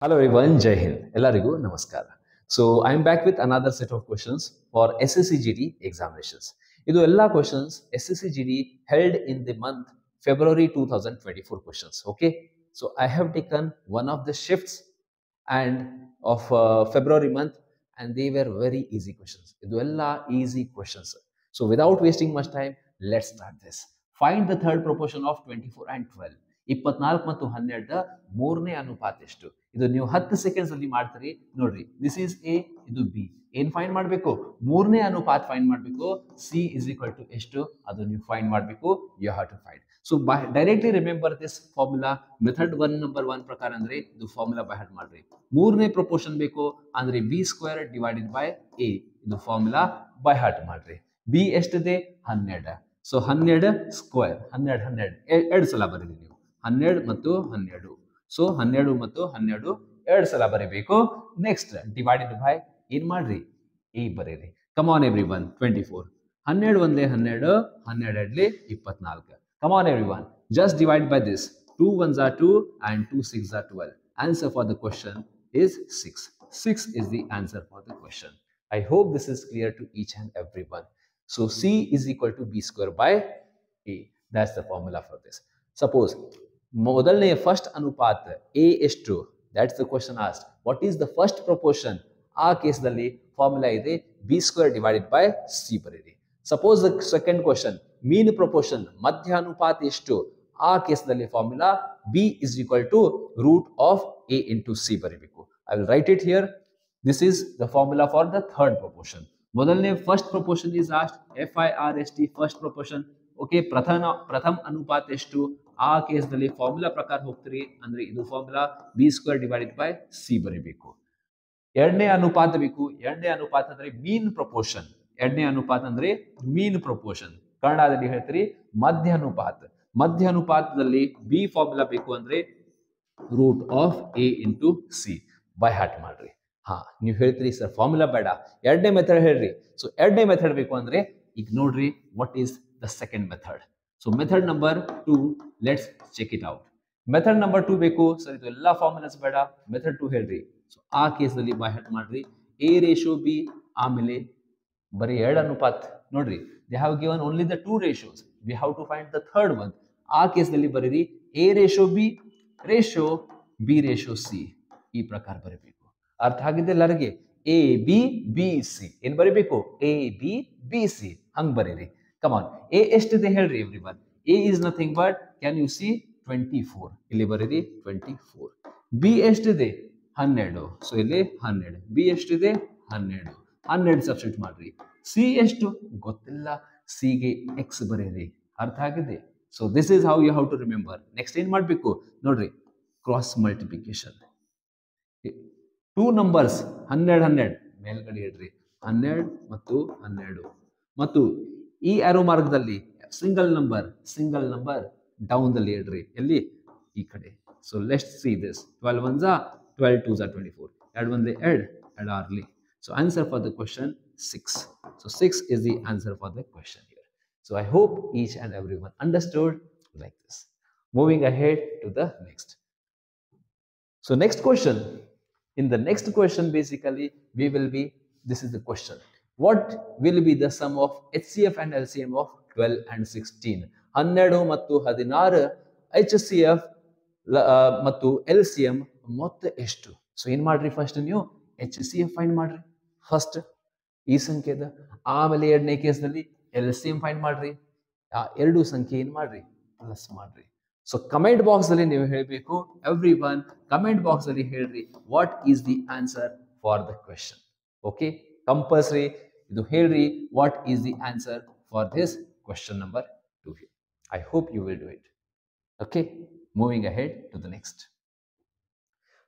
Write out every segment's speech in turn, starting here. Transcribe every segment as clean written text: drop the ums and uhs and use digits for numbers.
Hello everyone, Jai Hind. Ellarigu namaskara. So I'm back with another set of questions for SSCGD examinations. ಇದು ಎಲ್ಲ questions SSCGD held in the month February 2024 questions. Okay, so I have taken one of the shifts and of February month, and they were very easy questions. ಇದು ಎಲ್ಲ easy questions. So without wasting much time, let's start this. Find the third proportion of 24 and 12. 24 ಮತ್ತು 12 ಮೂರನೇ ಅನುಪಾತ ಎಷ್ಟು? ಇದು ನೀವು 10 seconds ಅಲ್ಲಿ ಮಾಡ್ತೀರಿ. ನೋಡ್ರಿ, ದಿಸ್ ಈಸ್ ಎ, ಇದು ಬಿ. ಏನ್ ಫೈಂಡ್ ಮಾಡಬೇಕು? ಮೂರನೇ ಅನುಪಾತ ಫೈಂಡ್ ಮಾಡಬೇಕು. ಸಿ ಇಸ್ ಈಕ್ವಲ್ ಟು ಎಷ್ಟು? ಅದು ನೀವು ಫೈಂಡ್ ಮಾಡಬೇಕು. You have to find. So directly remember this formula. Method 1 number 1 ಪ್ರಕಾರ ಅಂದ್ರೆ ಇದು ಫಾರ್ಮುಲಾ ಬೈ ಹಾರ್ಟ್ ಮಾಡ್ರಿ. ಮೂರನೇ ಪ್ರಪೋರ್ಷನ್ ಬೇಕು ಅಂದ್ರೆ B square divided by A. ಇದು ಫಾರ್ಮುಲಾ ಬೈ ಹಾರ್ಟ್ ಮಾಡ್ರಿ. ಬಿ ಎಷ್ಟಿದೆ? 12. ಸೊ 12 ಸ್ಕ್ವೇರ್, 12 ಎರಡು ಸಲ ಬರೀರಿ ನೀವು. 12 ಮತ್ತು 12. ಸೊ 12 ಮತ್ತು 12 ಎರಡು ಸಲ ಬರೀಬೇಕು. ನೆಕ್ಸ್ಟ್ ಡಿವೈಡೆಡ್ ಬೈ ಏನ್ ಮಾಡ್ರಿ? ಎ ಬರೀರಿ. Come on every one. 24 12 ಒಂದೇ 12, 12 ಎರಡ್ಲಿ 24. Come on every one, just divide by this. 2 1s are 2 and 2 6s are 12. Answer for the question is 6. 6 is the answer for the question. I hope this is clear to each and everyone. So C is equal to B square by A. That's the formula for this. Suppose ಮೊದಲನೇ first ಅನುಪಾತ ಎ ಎಷ್ಟು? That's the question asked. What is the first proportion? ಆ ಕೇಸ್ನಲ್ಲಿ formula ಇದೆ B square divided by C ಬರೀರಿ. Suppose the second question mean proportion, ಮಧ್ಯ ಅನುಪಾತ ಎಷ್ಟು? ಆ ಕೇಸ್ನಲ್ಲಿ formula B is equal to root of A into C ಬರೀಬೇಕು. I will write it here. This is the formula for the third proportion. ಮೊದಲನೇ first proportion is asked, FIRST first proportion. Okay, ಪ್ರಥಮ ಅನುಪಾತ ಎಷ್ಟು? ಆ ಕೇಸ್ನಲ್ಲಿ formula ಪ್ರಕಾರ ಹೋಗ್ತೀರಿ ಅಂದ್ರೆ ಇದು formula B square divided by C ಬರೀಬೇಕು. ಎರಡನೇ ಅನುಪಾತ ಬೇಕು. ಎರಡನೇ ಅನುಪಾತ ಅಂದ್ರೆ ಮೀನ್ ಪ್ರಪೋರ್ಷನ್. ಎರಡನೇ ಅನುಪಾತ ಅಂದ್ರೆ ಮೀನ್ ಪ್ರಪೋರ್ಷನ್. ಕನ್ನಡದಲ್ಲಿ ಹೇಳ್ತೀರಿ ಮಧ್ಯ ಅನುಪಾತ. ಮಧ್ಯ ಅನುಪಾತದಲ್ಲಿ ಬಿ ಫಾರ್ಮುಲಾ ಬೇಕು ಅಂದ್ರೆ root of A into C. By heart ಮಾಡ್ರಿ. ಹಾ, ನೀವು ಹೇಳ್ತೀರಿ ಸರ್ ಫಾರ್ಮುಲಾ ಬೇಡ, ಎರಡನೇ ಮೆಥಡ್ ಹೇಳ್ರಿ. ಸೊ ಎರಡನೇ ಮೆಥಡ್ ಬೇಕು ಅಂದ್ರೆ ಈಗ ನೋಡ್ರಿ, what is the second method. So method number 2, let's check it out. Method number 2 ಬೇಕು ಸರ್, ಇದು ಎಲ್ಲ ಫಾರ್ಮುಲಾಸ್ ಬೇಡ, ಮೆಥಡ್ 2 ಹೇಳ್ರಿ. ಸೊ ಆ ಕೇಸ್ನಲ್ಲಿ ಬೈ ಹಾರ್ಟ್ ಮಾಡ್ರಿ. ಎ ರೇಷಿಯೋ ಬಿ, ಆಮೇಲೆ ಬರೀ ಎರಡು ಅನುಪಾತ. ನೋಡ್ರಿ, they have given only the 2 ratios. We have to find the third one. ಆ ಕೇಸ್ನಲ್ಲಿ ಬರೀರಿ A ratio B ratio B ratio C. ಈ ಪ್ರಕಾರ ಬರೀಬೇಕು. ಅರ್ಥ ಆಗಿದ್ದೆ ಎಲ್ಲರಿಗೆ? ಎ ಬಿ ಬಿ ಸಿ ಏನ್ ಬರೀಬೇಕು? ಎ ಬಿ ಬಿ ಸಿ ಹಂಗ್ ಬರೀರಿ. ಕಮಾನ್, ಎ ಎಷ್ಟಿದೆ ಹೇಳ್ರಿ every one? A is nothing but, can U C, 24. ಇಲ್ಲಿ ಬರೀರಿ 24. ಬಿ ಎಷ್ಟಿದೆ? 12. ಸೊ ಇಲ್ಲಿ 12. ಬಿ ಎಷ್ಟಿದೆ? 12. 12 ಸಬ್ಸ್ಟಿಟ್ಯೂಟ್ ಮಾಡ್ರಿ. ಸಿ ಎಷ್ಟು ಗೊತ್ತಿಲ್ಲ, ಸಿಗೆ ಎಕ್ಸ್ ಬರೀರಿ. ಅರ್ಥ ಆಗಿದೆ? So this is how you have to remember. Next ಏನ್ ಮಾಡ್ಬೇಕು ನೋಡ್ರಿ, ಕ್ರಾಸ್ ಮಲ್ಟಿಪ್ಲಿಕೇಶನ್. 2 ನಂಬರ್ಸ್ 12 12 ಮೇಲ್ಗಡೆ ಇಡ್ರಿ. 12 ಮತ್ತು 12 ಮತ್ತು ಈ ಆರೋ ಮಾರ್ಗದಲ್ಲಿ ಸಿಂಗಲ್ ನಂಬರ್ ಡೌನ್ ದಲ್ಲಿ ಇಡ್ರಿ. ಎಲ್ಲಿ? ಈ ಕಡೆ. So let's see this. 12 1s are 12 2s are 24. ಎರಡು ಒಂದೇ ಎರಡು early. So answer for the question 6. So 6 is the answer for the question here. So I hope each and everyone understood like this. Moving ahead to the next. So next question. In the next question, basically, we will be, this is the question. What will be the sum of HCF and LCM of 12 and 16? 12 ಮತ್ತು 16 HCF ಮತ್ತು LCM ಮೊತ್ತ ಎಷ್ಟು? So ಏನ್ ಮಾಡ್ರಿ, first ನೀವು HCF find ಮಾಡ್ರಿ first ಈ ಸಂಖ್ಯೆದ. ಆಮೇಲೆ ಎರಡನೇ ಕೇಸ್ನಲ್ಲಿ LCM ಫೈಂಡ್ ಮಾಡ್ರಿ. ಆ ಎರಡು ಸಂಖ್ಯೆ ಏನ್ ಮಾಡ್ರಿ, ಪ್ಲಸ್ ಮಾಡ್ರಿ. ಸೊ ಕಮೆಂಟ್ ಬಾಕ್ಸ್ ಅಲ್ಲಿ ನೀವು ಹೇಳಬೇಕು. ಎವ್ರಿ ಒನ್ ಕಮೆಂಟ್ ಬಾಕ್ಸ್ ಅಲ್ಲಿ ಹೇಳ್ರಿ what is the answer for the question. Okay, compulsory ಇದು ಹೇಳ್ರಿ what is the answer for this question number 2 here. I hope you will do it. Okay, moving ahead to the next.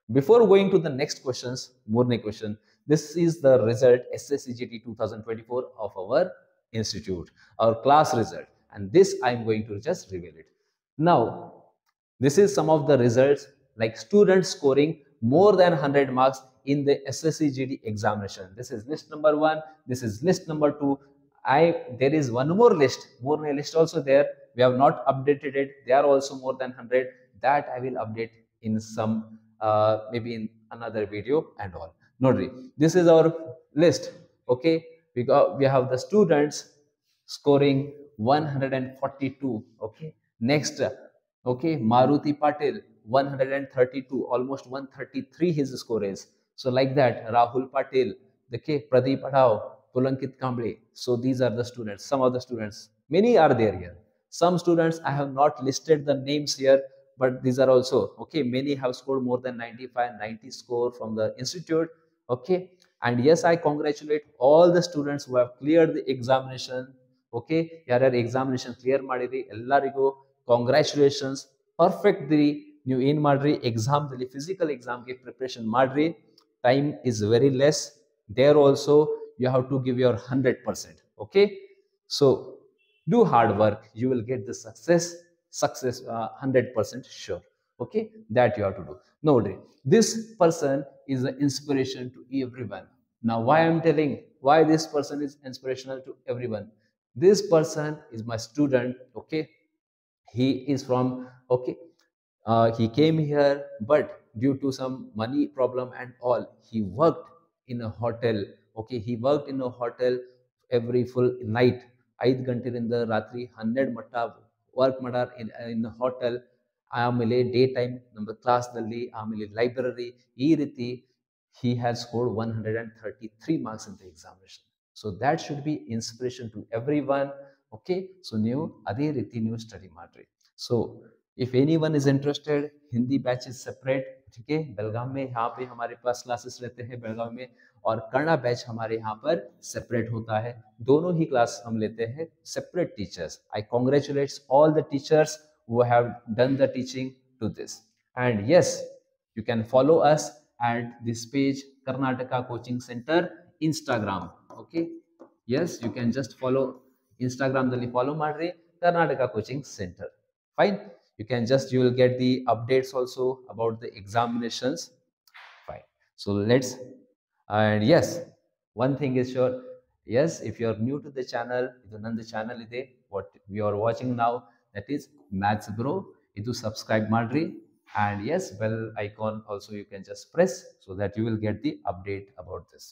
Before going to the next questions, ಮೂರನೇ question, this is the result SSCGT 2024 of our institute, our class result, and this I am going to just reveal it. Now, this is some of the results, like students scoring more than 100 marks in the SSCGD examination. This is list number 1. This is list number 2. There is one more list also there. We have not updated it. They are also more than 100. That I will update in some maybe in another video and all. Nodri, this is our list. Okay, we have the students scoring 142. Okay, next, okay, Maruti Patil 132, almost 133 his score is. So like that, Rahul Patil, okay, Pradeep Adhav, Pulankit Kamble. So these are the students, some of the students, many are there here. Some students I have not listed the names here, but these are also okay. Many have scored more than 95, 90 score from the institute. Okay, and yes, I congratulate all the students who have cleared the examination. Okay, ಯಾರ್ಯಾರು examination clear ಮಾಡಿರಿ ಎಲ್ಲರಿಗೂ congratulations. Perfectly ನೀವು ಏನು ಮಾಡ್ರಿ, ಎಕ್ಸಾಮ್ದಲ್ಲಿ physical ಎಕ್ಸಾಮ್ಗೆ preparation ಮಾಡ್ರಿ. Time is very less. There also you have to give your 100%. Okay, so do hard work, you will get the success 100% sure. Okay, that you have to do. No, this person is an inspiration to everyone. Now why I'm telling why this person is inspirational to everyone, this person is my student. Okay, he is from, okay, he came here, but due to some money problem and all, he worked in a hotel. Okay, he worked in a hotel every full night. 5 ಗಂಟೆಯಿಂದ ರಾತ್ರಿ 12 ಮಟ್ಟ work ಮಾಡಾರ್ ಇನ್ hotel. ಆಮೇಲೆ day time ನಮ್ಮ ಕ್ಲಾಸ್ನಲ್ಲಿ, ಆಮೇಲೆ library, ಈ ರೀತಿ he has scored 133 marks in the examination. So that should be inspiration to everyone. Okay, so ನೀವು ಅದೇ ರೀತಿ ನೀವು ಸ್ಟಡಿ ಮಾಡ್ರಿ. So if anyone is interested, Hindi batch is separate. ठीक है, बेलगाम में यहाँ पे हमारे पास क्लासेस रहते हैं बेलगाम में, और कन्नड़ा बैच हमारे यहाँ पर सेपरेट होता है. दोनों ही क्लास हम लेते हैं separate teachers. I congratulates all the teachers who have done the teaching to this. And yes, you can follow us at this page, Karnataka Coaching Center Instagram. Okay, yes, you can just follow Instagram dalli follow ಮಾಡ್ರಿ, Karnataka Coaching Center. Fine, you can just, you will get the updates also about the examinations. Fine, so let's, and yes, one thing is sure, yes, if you are new to the channel, idu nandu channel ide, what you are watching now, that is Maths Bro, idu subscribe ಮಾಡ್ರಿ. And yes, bell icon also you can just press, so that you will get the update about this.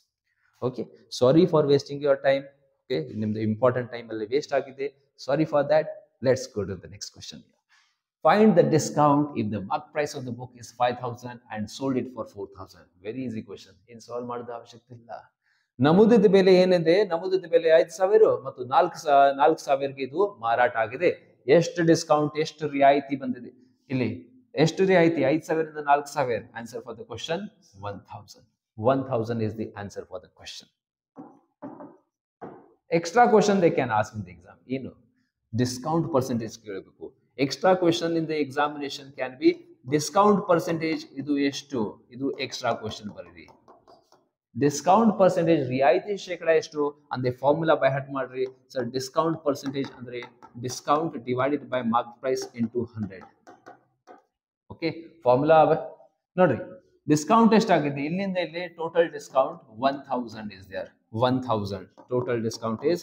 Okay, sorry for wasting your time. Okay, nimdu important time alli waste agide, sorry for that. Let's go to the next question. Find the discount if the mark price of the book is 5,000 and sold it for 4,000. Very easy question. In solve ಮಾಡೋದು ಅವಶ್ಯಕತೆ ಇಲ್ಲ. ನಮೂದಿತ ಬೆಲೆ ಏನಿದೆ, ನಮೂದಿತ ಬೆಲೆ 5,000 ಮತ್ತು 4,000ಗೆ ಇದು ಮಾರಾಟ ಆಗಿದೆ. ಎಷ್ಟು ಡಿಸ್ಕೌಂಟ್, ಎಷ್ಟು ರಿಯಾಯಿತಿ ಬಂದಿದೆ ಇಲ್ಲಿ, ಎಷ್ಟು ರಿಯಾಯಿತಿ, 5,000 ಇಂದ 4,000. Answer for the question 1,000. 1,000 is the answer for the question. Extra question they can ask in the exam. ಏನು ಡಿಸ್ಕೌಂಟ್ ಪರ್ಸೆಂಟೇಜ್ ಕೇಳಬೇಕು. Extra question in the examination can be discount percentage. ಇದು ಎಷ್ಟು, ಇದು extra question ಬರೀರಿ. Discount percentage, ರಿಯಾಯಿತಿ ಶೇಕಡ ಎಷ್ಟು ಅಂದ್ರೆ ಫಾರ್ಮುಲಾ ಬೈ ಹಾರ್ಟ್ ಮಾಡ್ರಿ. ಸರ್ ಡಿಸ್ಕೌಂಟ್ ಪರ್ಸೆಂಟೇಜ್ ಅಂದ್ರೆ discount divided by mark price into 100. Okay, formula ನೋಡ್ರಿ, ಡಿಸ್ಕೌಂಟ್ ಎಷ್ಟಾಗಿದೆ ಇಲ್ಲಿಂದ ಇಲ್ಲಿ, total discount 1,000 is there. 1,000 total discount is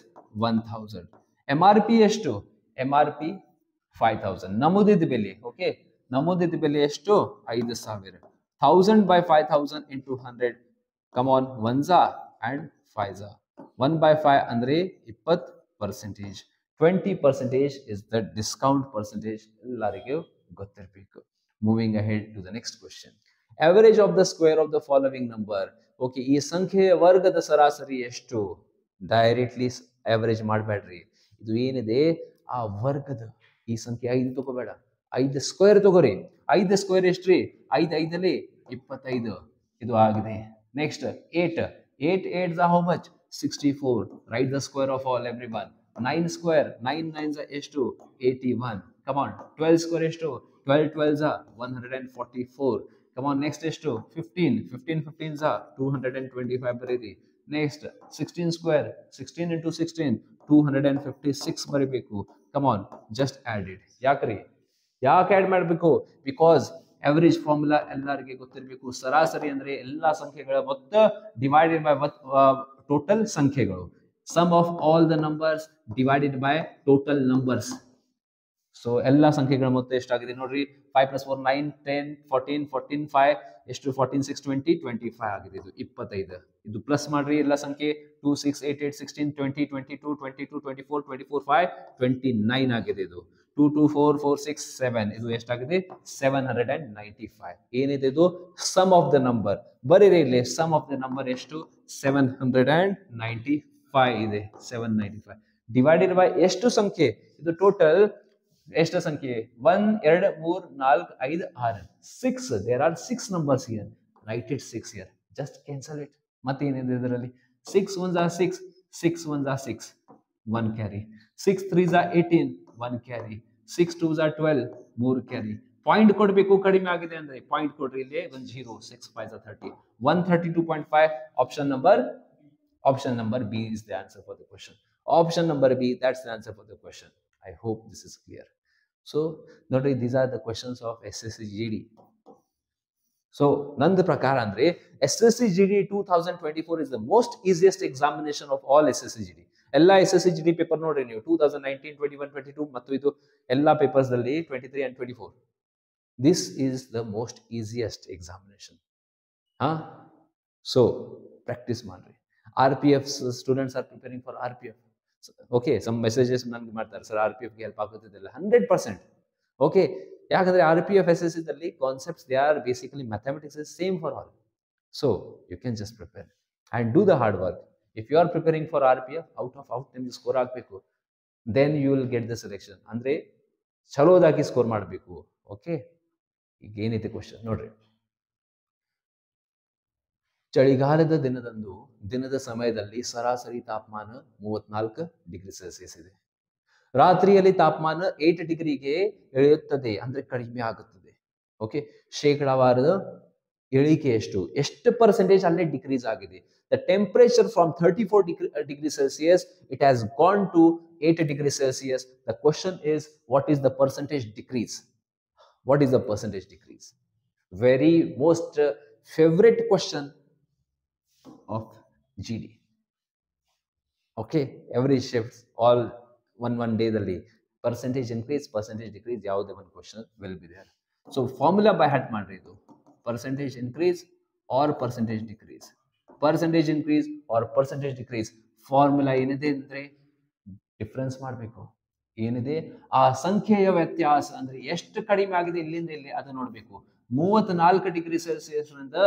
1,000. MRP ಎಷ್ಟು, MRP 5,000. ನಮೂದಿತ ಬೆಲೆ, ಓಕೆ, ನಮೂದಿತ ಬೆಲೆ ಎಷ್ಟು, 5,000. 1,000 by 5,000 into 100. Come on, 1s and 5s. 1 by 5 ಅಂದ್ರೆ 20%. 20% is the discount percentage. ಎಲ್ಲರಿಗೂ ಗೊತ್ತಿರಬೇಕು. Moving ahead to the next question. Average of the square of the following number. Okay, ಈ ಸಂಖ್ಯೆಯ ವರ್ಗದ ಸರಾಸರಿ ಎಷ್ಟು. ಡೈರೆಕ್ಟ್ಲಿ ಅವರೇಜ್ ಮಾಡಬೇಡ್ರಿ. ಇದು ಏನಿದೆ ಆ ವರ್ಗದ, ಈ ಸಂಖ್ಯೆ 5 ತಗೋಬೇಡ, 5 ಸ್ಕ್ವೇರ್ ತಗೋರಿ. 5 ಸ್ಕ್ವೇರ್ ಎಷ್ಟ್ರಿ, 5 5 25. ಇದು ಆಗಿದೆ. Next 8. 8 8s are how much, 64. Write the square of all everyone. 9 square, 9 9s are ಎಷ್ಟು, 81. Come on, 12 square ಎಷ್ಟು, 12 12s are 144. Come on, next ಎಷ್ಟು, 15. 15 15s are 225 ಬರೀರಿ. Next 16 square, 16 into 16, 256 ಬರೀಬೇಕು. Come on, just add it. ಯಾಕ್ರಿ, ಯಾಕೆ add ಮಾಡಬೇಕು, because average formula ಎಲ್ಲರಿಗೆ ಗೊತ್ತಿರಬೇಕು. ಸರಾಸರಿ ಅಂದ್ರೆ ಎಲ್ಲಾ ಸಂಖ್ಯೆಗಳ ಮೊತ್ತ ಡಿವೈಡೆಡ್ ಬೈ ಟೋಟಲ್ ಸಂಖ್ಯೆಗಳು. Sum of all the numbers divided by total numbers. So ಎಲ್ಲ ಸಂಖ್ಯೆಗಳ ಮೊತ್ತ ಎಷ್ಟಾಗಿದೆ ನೋಡ್ರಿ 5 + 4 9 10 14 14 5 ಎಷ್ಟು 14 6 20 25 ಆಗಿದೆ ಇದು 25 ಇದು ಪ್ಲಸ್ ಮಾಡ್ರಿ ಎಲ್ಲ ಸಂಖ್ಯೆ 2 6 8 8 16 20 22 22 24 24 5 29 ಆಗಿದೆ ಇದು 2 2 4 4 6 7 ಇದು ಎಷ್ಟಾಗಿದೆ 795 ಏನಿದೆ ಇದು ಸಮ್ ಆಫ್ ದ ನಂಬರ್ ಬರೀರಿ ಇಲ್ಲಿ ಸಮ್ ಆಫ್ ದ ನಂಬರ್ ಎಷ್ಟು 795 ಇದೆ 795 ಡಿವೈಡೆಡ್ ಬೈ ಎಷ್ಟು ಸಂಖ್ಯೆ ಇದು ಟೋಟಲ್ ಎಷ್ಟು ಸಂಖ್ಯೆ 1 2 3 4 5 6 6 there are 6 numbers here write it 6 here just cancel it ಮತ್ತೆ ಏನಿದೆ ಇದರಲ್ಲಿ 6 1s are 6 6 1s are 6 1 carry 6 3s are 18 1 carry 6 2s are 12 3 carry point ಕೊಡಬೇಕು ಕಡಿಮೆ ಆಗಿದೆ ಅಂದ್ರೆ ಪಾಯಿಂಟ್ ಕೊಡ್ರಿ ಇಲ್ಲಿ 1 0 6 5s are 30 132.5 option number B is the answer for the question option number B that's the answer for the question I hope this is clear. So, notice these are the questions of SSCGD. So, Nand Prakar andre SSCGD 2024 is the most easiest examination of all SSCGD. Ella SSCGD paper nodri ನೀವು 2019, 21, 22 ಮತ್ತು ಇದು ಎಲ್ಲ papers dalli 23 and 24. This is the most easiest examination. So, practice ಮಾಡ್ರಿ. RPF students are preparing for RPF. Okay some messages ನನ್ಗೆ ಮಾಡ್ತಾರೆ sir RPF ಗೆ help ಆಗುತ್ತಿಲ್ಲ 100%. Okay ಯಾಕಂದ್ರೆ RPF SSC ದಲ್ಲಿ concepts they are basically mathematics is same for all so you can just prepare and do the hard work if you are preparing for RPF out ನಿಮ್ಗೆ score ಆಗಬೇಕು then you will get the selection ಅಂದ್ರೆ ಚಲೋದಾಗಿ score ಮಾಡಬೇಕು okay ಈಗ ಏನಿದೆ question ನೋಡ್ರಿ ಚಳಿಗಾಲದ ದಿನದಂದು ದಿನದ ಸಮಯದಲ್ಲಿ ಸರಾಸರಿ ತಾಪಮಾನ 34 ಡಿಗ್ರಿ ಸೆಲ್ಸಿಯಸ್ ಇದೆ ರಾತ್ರಿಯಲ್ಲಿ ತಾಪಮಾನ 8 ಡಿಗ್ರಿಗೆ ಇಳಿಯುತ್ತದೆ ಅಂದ್ರೆ ಕಡಿಮೆ ಆಗುತ್ತದೆ ಓಕೆ ಶೇಕಡಾವಾರದ ಇಳಿಕೆ ಎಷ್ಟು ಪರ್ಸೆಂಟೇಜ್ ಅಲ್ಲೇ ಡಿಕ್ರೀಸ್ ಆಗಿದೆ the temperature from 34 degree Celsius it has gone to 8 degree Celsius the question is what is the percentage decrease very most favourite question of GD. Okay, every shift, all one day the percentage increase, percentage decrease, ಯಾವುದೇ one question will be there. So formula by heart ಮಾಡ್ರಿ ಇದು percentage increase or percentage decrease. Percentage increase or percentage decrease. Formula ಏನಿದೆ ಅಂದ್ರೆ difference ಮಾಡಬೇಕು ಏನಿದೆ ಆ ಸಂಖ್ಯೆಯ ವ್ಯತ್ಯಾಸ ಅಂದ್ರೆ ಎಷ್ಟು ಕಡಿಮೆ ಆಗಿದೆ ಇಲ್ಲಿಂದ ಇಲ್ಲಿ ಅದು ನೋಡಬೇಕು 34 ಡಿಗ್ರಿ ಸೆಲ್ಸಿಯಸ್ ನಿಂದ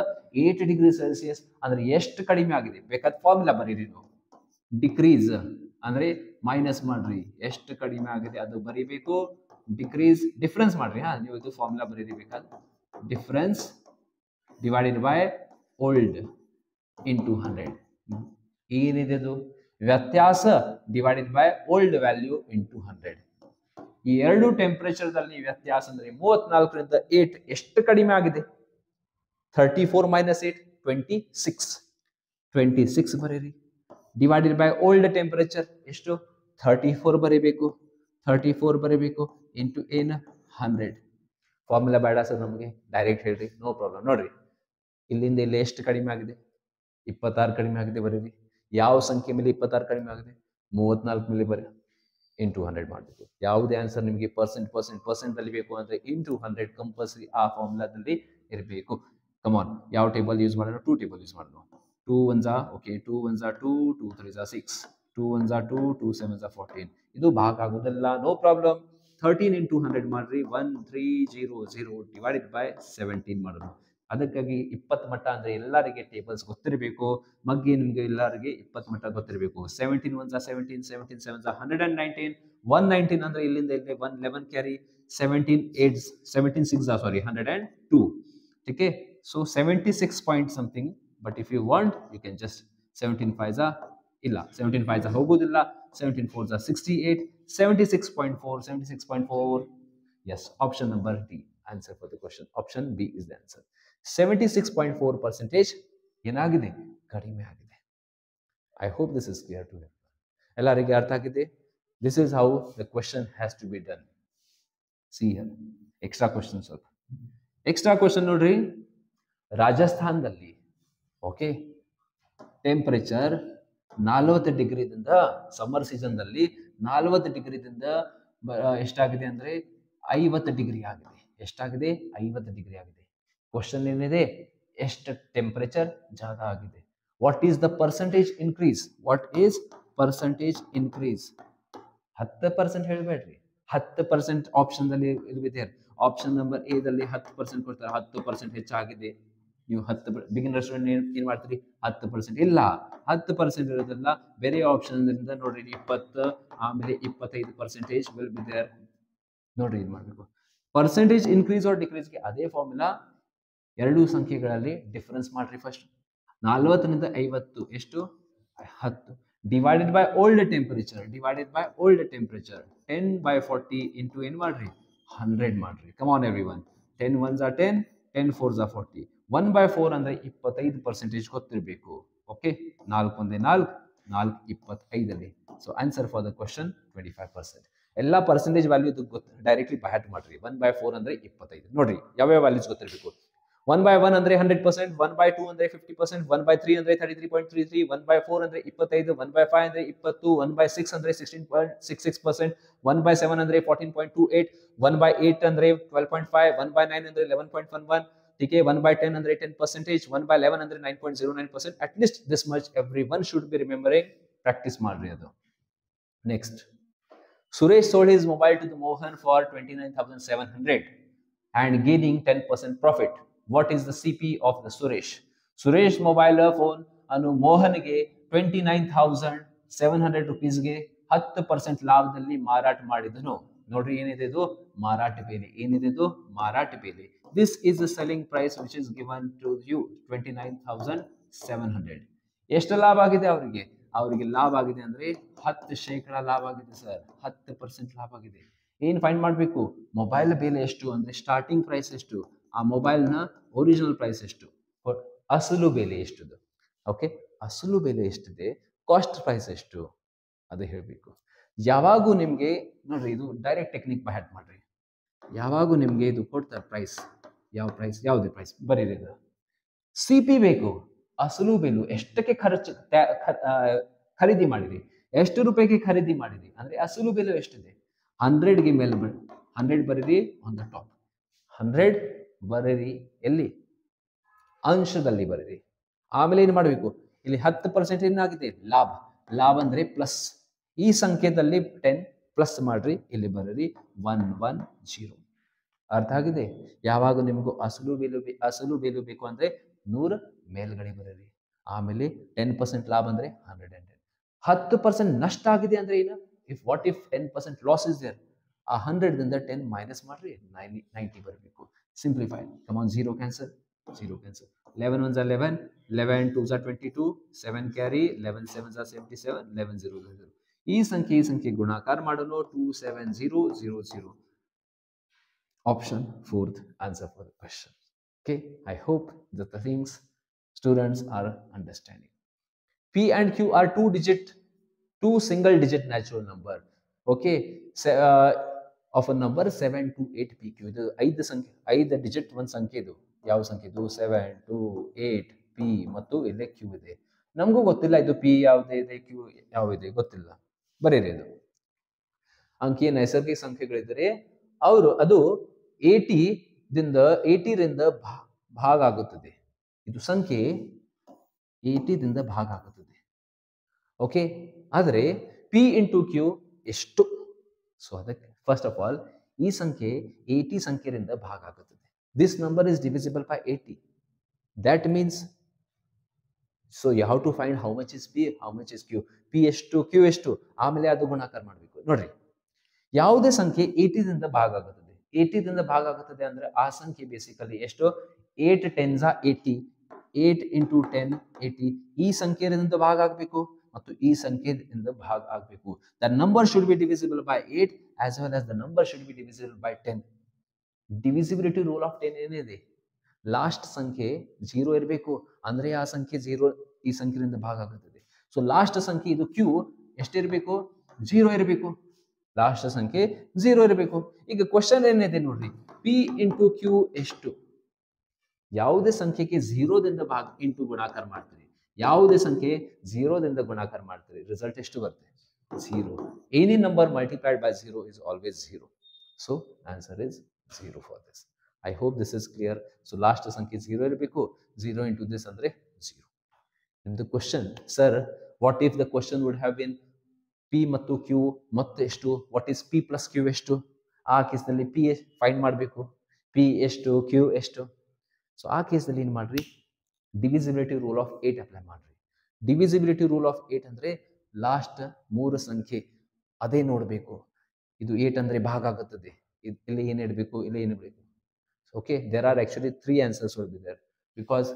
8 ಡಿಗ್ರಿ ಸೆಲ್ಸಿಯಸ್ ಅಂದ್ರೆ ಎಷ್ಟು ಕಡಿಮೆ ಆಗಿದೆ ಬೇಕಾದ ಫಾರ್ಮುಲಾ ಬರೀರಿ ನೀವು ಡಿಕ್ರೀಸ್ ಅಂದ್ರೆ ಮೈನಸ್ ಮಾಡ್ರಿ ಎಷ್ಟು ಕಡಿಮೆ ಆಗಿದೆ ಅದು ಬರೀಬೇಕು ಡಿಕ್ರೀಸ್ ಡಿಫರೆನ್ಸ್ ಮಾಡ್ರಿ ನೀವು ಇದು ಫಾರ್ಮುಲಾ ಬರೀರಿ ಬೇಕಾದ difference divided by old into 100 ಏನಿದೆ ಅದು ವ್ಯತ್ಯಾಸ divided by old value into 100 ಈ ಎರಡು ಟೆಂಪರೇಚರ್ ದಲ್ಲಿ ವ್ಯತ್ಯಾಸ ಅಂದ್ರೆ 34 ರಿಂದ 8 ಎಷ್ಟು ಕಡಿಮೆ ಆಗಿದೆ 34 minus 8 26 ಬರೀರಿ ಡಿವೈಡೆಡ್ ಬೈ ಓಲ್ಡ್ ಟೆಂಪರೇಚರ್ ಎಷ್ಟು 34 ಬರೀಬೇಕು ಇಂಟು ಏನು 100 ಫಾರ್ಮುಲಾ ಬೇಡ ಸರ್ ನಮಗೆ ಡೈರೆಕ್ಟ್ ಹೇಳ್ರಿ ನೋ ಪ್ರಾಬ್ಲಮ್ ನೋಡ್ರಿ ಇಲ್ಲಿಂದ ಇಲ್ಲಿ ಎಷ್ಟು ಕಡಿಮೆ ಆಗಿದೆ 26 ಕಡಿಮೆ ಆಗಿದೆ ಬರೀರಿ ಯಾವ ಸಂಖ್ಯೆ ಮೇಲೆ 26 ಕಡಿಮೆ ಆಗಿದೆ 34 ಮೇಲೆ ಬರೀ ಇಂಟು 100 ಮಾಡಬೇಕು ಯಾವುದೇ ಆನ್ಸರ್ ನಿಮಗೆ ಪರ್ಸೆಂಟ್ ಅಲ್ಲಿ ಬೇಕು ಅಂದ್ರೆ ಇಂಟು 100 ಕಂಪಲ್ಸರಿ ಆ ಫಾರ್ಮುಲಾದಲ್ಲಿ ಇರಬೇಕು ಕಮಾನ್ ಯಾವ ಟೇಬಲ್ ಯೂಸ್ ಮಾಡೋಣ 2 ಟೇಬಲ್ ಯೂಸ್ ಮಾಡೋಣ 2 1s are okay 2 1s are 2 2 3s are 6 2 1s are 2 2 7s are 14 ಇದು ಭಾಗ ಆಗೋದಿಲ್ಲ ನೋ ಪ್ರಾಬ್ಲಮ್ 13 into 100 ಮಾಡ್ರಿ 1300 ಡಿವೈಡೆಡ್ ಬೈ 17 ಮಾಡೋಣ ಅದಕ್ಕಾಗಿ 20 ಮಟ್ಟ ಅಂದ್ರೆ ಎಲ್ಲರಿಗೆ ಟೇಬಲ್ಸ್ ಗೊತ್ತಿರಬೇಕು ಮಗ್ಗಿ ನಿಮಗೆ ಎಲ್ಲರಿಗೆ 20 ಮಟ್ಟ ಗೊತ್ತಿರಬೇಕು 17 1s are 17 17 7s are 119 119 ಅಂದ್ರೆ ಇಲ್ಲಿಂದ ಇಲ್ಲಿ 11 carry 17 8 17 6 are sorry 102 okay so 76 point something but if you want you can just 17 5s are ಇಲ್ಲ 17 5s are ಹೋಗೋದಿಲ್ಲ 17 4s are 68 76.4 yes option number D answer for the question option B is the answer 76.4% ಏನಾಗಿದೆ ಕಡಿಮೆ ಆಗಿದೆ I hope this is clear to you ಎಲ್ಲರಿಗೆ ಅರ್ಥ ಆಗಿದೆ this is how the question has to be done see here extra question ನೋಡ್ರಿ ರಾಜಸ್ಥಾನದಲ್ಲಿ okay temperature 40 ಡಿಗ್ರಿದಿಂದ summer season ದಲ್ಲಿ 40 ಡಿಗ್ರಿದಿಂದ ಎಷ್ಟಾಗಿದೆ ಅಂದ್ರೆ 50 ಡಿಗ್ರಿ ಆಗಿದೆ. ಎಷ್ಟಾಗಿದೆ? 50 ಡಿಗ್ರಿ ಆಗಿದೆ. ಕ್ವಶನ್ ಏನಿದೆ? ಎಷ್ಟು ಟೆಂಪರೇಚರ್ ಜಾಗ ಆಗಿದೆ? What is the percentage increase? What is percentage increase? 10% ಹೇಳಬೇಡ್ರಿ. 10% option ದಲ್ಲಿ ಇರ್ಬಿದೆ. ಆಪ್ಷನ್ ನಂಬರ್ ಎ ದಲ್ಲಿ 10% ಕೊಡ್ತಾರೆ. 10% ಹೆಚ್ಚಾಗಿದೆ. ನೀವು 10 ಬಿಗಿನರ್ ಸ್ಟೂಡೆಂಟ್ ಏನ್ ಮಾಡ್ತೀರಿ? 10% ಇಲ್ಲ, 10% ಇರೋದಿಲ್ಲ. ಬೇರೆ ಆಪ್ಷನ್ ಇಂದ ನೋಡ್ರಿ 20 ಆಮೇಲೆ 25% ವಿಲ್ ಬಿ ದೇರ್. ನೋಡ್ರಿ ಏನ್ ಮಾಡ್ಬೇಕು? ಪರ್ಸೆಂಟೇಜ್ ಇನ್ಕ್ರೀಸ್ ಆರ್ ಡಿಕ್ರೀಸ್ ಗೆ ಅದೇ ಫಾರ್ಮುಲಾ. ಎರಡು ಸಂಖ್ಯೆಗಳಲ್ಲಿ ಡಿಫರೆನ್ಸ್ ಮಾಡ್ರಿ. ಫಸ್ಟ್ 40 50 ಎಷ್ಟು? 10 divided by old temperature. 10 by 40 into n ಮಾಡ್ರಿ 100 ಮಾಡ್ರಿ. Come on everyone. 10 ones are 10, 10 fours are 40. 1 by 4 ಅಂದ್ರೆ 25% ಗೊತ್ತಿರಬೇಕು. ಓಕೆ, 4 ಒಂದೇ 4, 4 25 so answer for the question 25%. ಎಲ್ಲ ಪರ್ಸೆಂಟೇಜ್ ವ್ಯಾಲ್ಯೂ ಡೈರೆಕ್ಟ್ಲಿ ಬೈಹಾರ್ಟ್ ಮಾಡ್ರಿ. 1 by 4 ಅಂದ್ರೆ 25. ನೋಡ್ರಿ ಯಾವ್ಯಾವ ವ್ಯಾಲ್ಯೂಸ್ ಗೊತ್ತಿರಬೇಕು. 1 by 1 ಅಂದ್ರೆ 100%, 1 by 2 ಅಂದ್ರೆ 50%, 1 by 3 ಅಂದ್ರೆ 33.33, 1 by 4 ಅಂದ್ರೆ 25, 1 by 5 ಅಂದ್ರೆ 20, 1 by 6 ಅಂದ್ರೆ 16.66%, 1 by 7 ಅಂದ್ರೆ 14.28, 1 by 8 ಅಂದ್ರೆ 12.5, 1 by 9 ಅಂದ್ರೆ 11.11, ठीक है. 1 by 10 ಅಂದ್ರೆ 10%, 1 by 11 ಅಂದ್ರೆ 9.09%. At least this much everyone should be remembering. Practice ಮಾಡ್ರಿ ಅದು. Next, Suresh sold his mobile to the Mohan for 29,700 and gaining 10% profit. What is the CP of the Suresh? Suresh mobile phone ಅನ್ನು ಮೋಹನ್ಗೆ 29,700 rupeesಗೆ 10% ಲಾಭದಲ್ಲಿ ಮಾರಾಟ ಮಾಡಿದನು. ನೋಡ್ರಿ ಏನಿದೆ ಇದು? ಮಾರಾಟ ಬೆಲೆ. ಏನಿದೆ ಇದು? ಮಾರಾಟ ಬೆಲೆ. This is the selling price which is given to you, 29,700. ಎಷ್ಟು ಲಾಭ ಆಗಿದೆ ಅವರಿಗೆ? ಅವರಿಗೆ ಲಾಭ ಆಗಿದೆ ಅಂದ್ರೆ 10% ಲಾಭ ಆಗಿದೆ ಸರ್. 10% ಲಾಭ ಆಗಿದೆ. ಏನ್ ಫೈಂಡ್ ಮಾಡಬೇಕು? ಮೊಬೈಲ್ ಬೆಲೆ ಎಷ್ಟು ಅಂದ್ರೆ ಸ್ಟಾರ್ಟಿಂಗ್ ಪ್ರೈಸ್ ಎಷ್ಟು, ಆ ಮೊಬೈಲ್ ನ ಒರಿಜಿನಲ್ ಪ್ರೈಸ್ ಎಷ್ಟು, ಅಸಲು ಬೆಲೆ ಎಷ್ಟಿದೆ. ಓಕೆ, ಅಸಲು ಬೆಲೆ ಎಷ್ಟಿದೆ, ಕಾಸ್ಟ್ ಪ್ರೈಸ್ ಎಷ್ಟು ಅದು ಹೇಳಬೇಕು. ಯಾವಾಗೂ ನಿಮ್ಗೆ ನೋಡ್ರಿ ಇದು ಡೈರೆಕ್ಟ್ ಟೆಕ್ನಿಕ್ ಬೈ ಹ್ಯಾಟ್ ಮಾಡ್ರಿ. ಯಾವಾಗೂ ನಿಮ್ಗೆ ಇದು ಕೊಡ್ತಾರೆ ಪ್ರೈಸ್, ಯಾವ ಪ್ರೈಸ್, ಯಾವುದೇ ಪ್ರೈಸ್ ಬರೀರಿ. ಸಿ ಪಿ ಬೇಕು, ಅಸಲು ಬೆಲೆ. ಎಷ್ಟಕ್ಕೆ ಖರೀದಿ ಮಾಡಿರಿ, ಎಷ್ಟು ರೂಪಾಯಿಗೆ ಖರೀದಿ ಮಾಡಿರಿ ಅಂದ್ರೆ ಅಸಲು ಬೆಲೆ ಎಷ್ಟಿದೆ. 100ಗೆ ಮೇಲೆ 100 ಬರೀರಿ ಆನ್ ದ ಟಾಪ್. 100 ಬರೀರಿ ಎಲ್ಲಿ? ಅಂಶದಲ್ಲಿ ಬರೀರಿ. ಆಮೇಲೆ ಏನು ಮಾಡಬೇಕು? ಇಲ್ಲಿ 10% ಏನಾಗಿದೆ? ಲಾಭ. ಲಾಭ ಅಂದ್ರೆ ಪ್ಲಸ್. ಈ ಸಂಖ್ಯೆದಲ್ಲಿ 10 ಪ್ಲಸ್ ಮಾಡ್ರಿ, ಇಲ್ಲಿ ಬರೀರಿ 110. ಅರ್ಥ ಆಗಿದೆ? ಯಾವಾಗ ನಿಮಗೂ ಅಸಲು ಬೆಲೆ ಬೇಕು ಅಂದ್ರೆ 100 ಮೇಲ್ಗಡೆ ಬರೀರಿ. ಆಮೇಲೆ 10% ಲಾಭ ಅಂದ್ರೆ 110. 10% ನಷ್ಟ ಆಗಿದೆ ಅಂದ್ರೆ ಏನು? What if 10% loss is there? ಆ 100 ದಿಂದ 10 ಮೈನಸ್ ಮಾಡ್ರಿ, 90 ಬರಬೇಕು. Simplify. Come on, 0 cancel, 0 cancel. 11 ones are 11, 11 2s are 22, 7 carry, 11 7s are 77, 11 0 0. ಈ ಸಂಖ್ಯೆ ಗುಣಾಕಾರ ಮಾಡಲು 27000. Option 4th answer for the question. Okay, I hope that the things students are understanding. P and Q are two single digit natural number. Okay, of a number 7 to 8 PQ. ಇದು 5 digit ಒಂದು ಸಂಖ್ಯೆ. ಇದು ಯಾವ ಸಂಖ್ಯೆ ಇದು? 7 2 8 P ಮತ್ತು ಇಲ್ಲೇ Q ಇದೆ. ನಮಗೂ ಗೊತ್ತಿಲ್ಲ ಇದು P ಯಾವುದೇ ಇದೆ, Q ಯಾವಿದೆ ಗೊತ್ತಿಲ್ಲ. ಬರೀರಿ ಅದು. ಅಂಕೀಯ ನೈಸರ್ಗಿಕ ಸಂಖ್ಯೆಗಳಿದ್ದರೆ ಅದು 80 ರಿಂದ ಭಾಗ ಆಗುತ್ತದೆ. ಇದು ಸಂಖ್ಯೆ 80 ದಿಂದ ಭಾಗ ಆಗುತ್ತದೆ. ಓಕೆ, ಆದರೆ P ಇಂಟು Q ಎಷ್ಟು? ಸೊ ಅದಕ್ಕೆ ಫಸ್ಟ್ ಆಫ್ ಆಲ್ ಈ ಸಂಖ್ಯೆ 80 ಸಂಖ್ಯೆಯಿಂದ ಭಾಗ ಆಗುತ್ತದೆ. This number is divisible by 80. That means, so you have to find how much is P, how much is Q. P ಎಷ್ಟು, Q ಎಷ್ಟು, ಆಮೇಲೆ ಅದು ಗುಣಾಕಾರ ಮಾಡಬೇಕು. ನೋಡ್ರಿ, ಯಾವುದೇ ಸಂಖ್ಯೆ 80 ದಿಂದ ಭಾಗ ಆಗುತ್ತದೆ. 80 ದಿಂದ ಭಾಗ ಆಗುತ್ತದೆ ಅಂದ್ರೆ ಆ ಸಂಖ್ಯೆ ಬೇಸಿಕಲಿ ಎಷ್ಟು? 8 10s are 80. 8 into 10 80. ಈ ಸಂಖ್ಯೆಯಿಂದ ಭಾಗ ಆಗಬೇಕು ಮತ್ತು ಈ ಸಂಖ್ಯೆಯಿಂದ ಭಾಗ ಆಗಬೇಕು. The number should be divisible by 8 as well as the number should be divisible by 10. Divisibility rule of 10 ಏನಿದೆ? ಲಾಸ್ಟ್ ಸಂಖ್ಯೆ 0 ಇರಬೇಕು ಅಂದ್ರೆ ಆ ಸಂಖ್ಯೆ 0 ಈ ಸಂಖ್ಯೆಯಿಂದ ಭಾಗ ಆಗುತ್ತದೆ. ಸೊ ಲಾಸ್ಟ್ ಸಂಖ್ಯೆ ಇದು Q ಎಷ್ಟಿರಬೇಕು? 0 ಇರಬೇಕು. ಲಾಸ್ಟ್ ಸಂಖ್ಯೆ 0 ಇರಬೇಕು. ಈಗ ಕ್ವಶನ್ ಏನಿದೆ ನೋಡ್ರಿ, P ಇಂಟು Q ಎಷ್ಟು? ಯಾವುದೇ ಸಂಖ್ಯೆಗೆ 0 ದಿಂದ ಇಂಟು ಗುಣಾಕಾರ ಮಾಡ್ತೀರಿ, ಯಾವುದೇ ಸಂಖ್ಯೆ 0 ದಿಂದ ಗುಣಾಕಾರ ಮಾಡ್ತೀರಿ, ರಿಸಲ್ಟ್ ಎಷ್ಟು ಬರುತ್ತೆ? 0. Any number multiplied by 0 is always 0. So answer is 0 for this. I hope this is clear. So last ಸಂಖ್ಯೆ 0 ಇರಬೇಕು. 0 into this ಅಂದ್ರೆ 0. In the question, sir, what if the question would have been P ಮತ್ತು Q ಮತ್ತೆ ಎಷ್ಟು? What is P plus Q ಎಷ್ಟು? ಆ ಕೇಸ್ನಲ್ಲಿ P find ಮಾಡಬೇಕು. P ಎಷ್ಟು, Q ಎಷ್ಟು? ಸೊ ಆ ಕೇಸ್ನಲ್ಲಿ ಏನು ಮಾಡ್ರಿ, ಡಿವಿಸಿಬಿಲಿಟಿ ರೂಲ್ ಆಫ್ 8 ಅಪ್ಲೈ ಮಾಡ್ರಿ. ಡಿವಿಸಿಬಿಲಿಟಿ ರೂಲ್ ಆಫ್ 8 ಅಂದ್ರೆ ಲಾಸ್ಟ್ 3 ಸಂಖ್ಯೆ ಅದೇ ನೋಡಬೇಕು. ಇದು 8 ಅಂದ್ರೆ ಭಾಗ ಆಗುತ್ತದೆ, ಇಲ್ಲಿ ಏನು ಇಡಬೇಕು, ಇಲ್ಲಿ ಏನು ಇಡಬೇಕು. Okay, there are actually 3 answers will be there because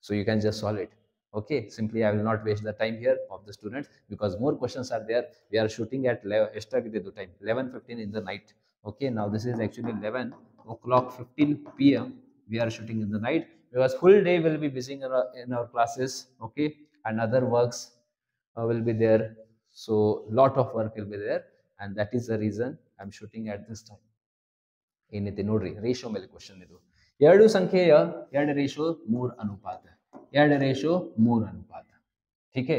so you can just solve it. Okay, simply I will not waste the time here of the students because more questions are there. We are shooting at time 11:15 in the night. Okay, now this is actually 11 o'clock 15 p.m. we are shooting in the night because full day will be busy in our classes. Okay, and other works will be there, so lot of work will be there, and that is the reason I'm shooting at this time. ಏನೈತೆ ನೋಡ್ರಿ, ratio ಮೇಲೆ question ಇದು. ಎರಡು ಸಂಖ್ಯೆಯ 2:3 ಅನುಪಾತ, 2:3 ಅನುಪಾತ. ಟೀಕೆ,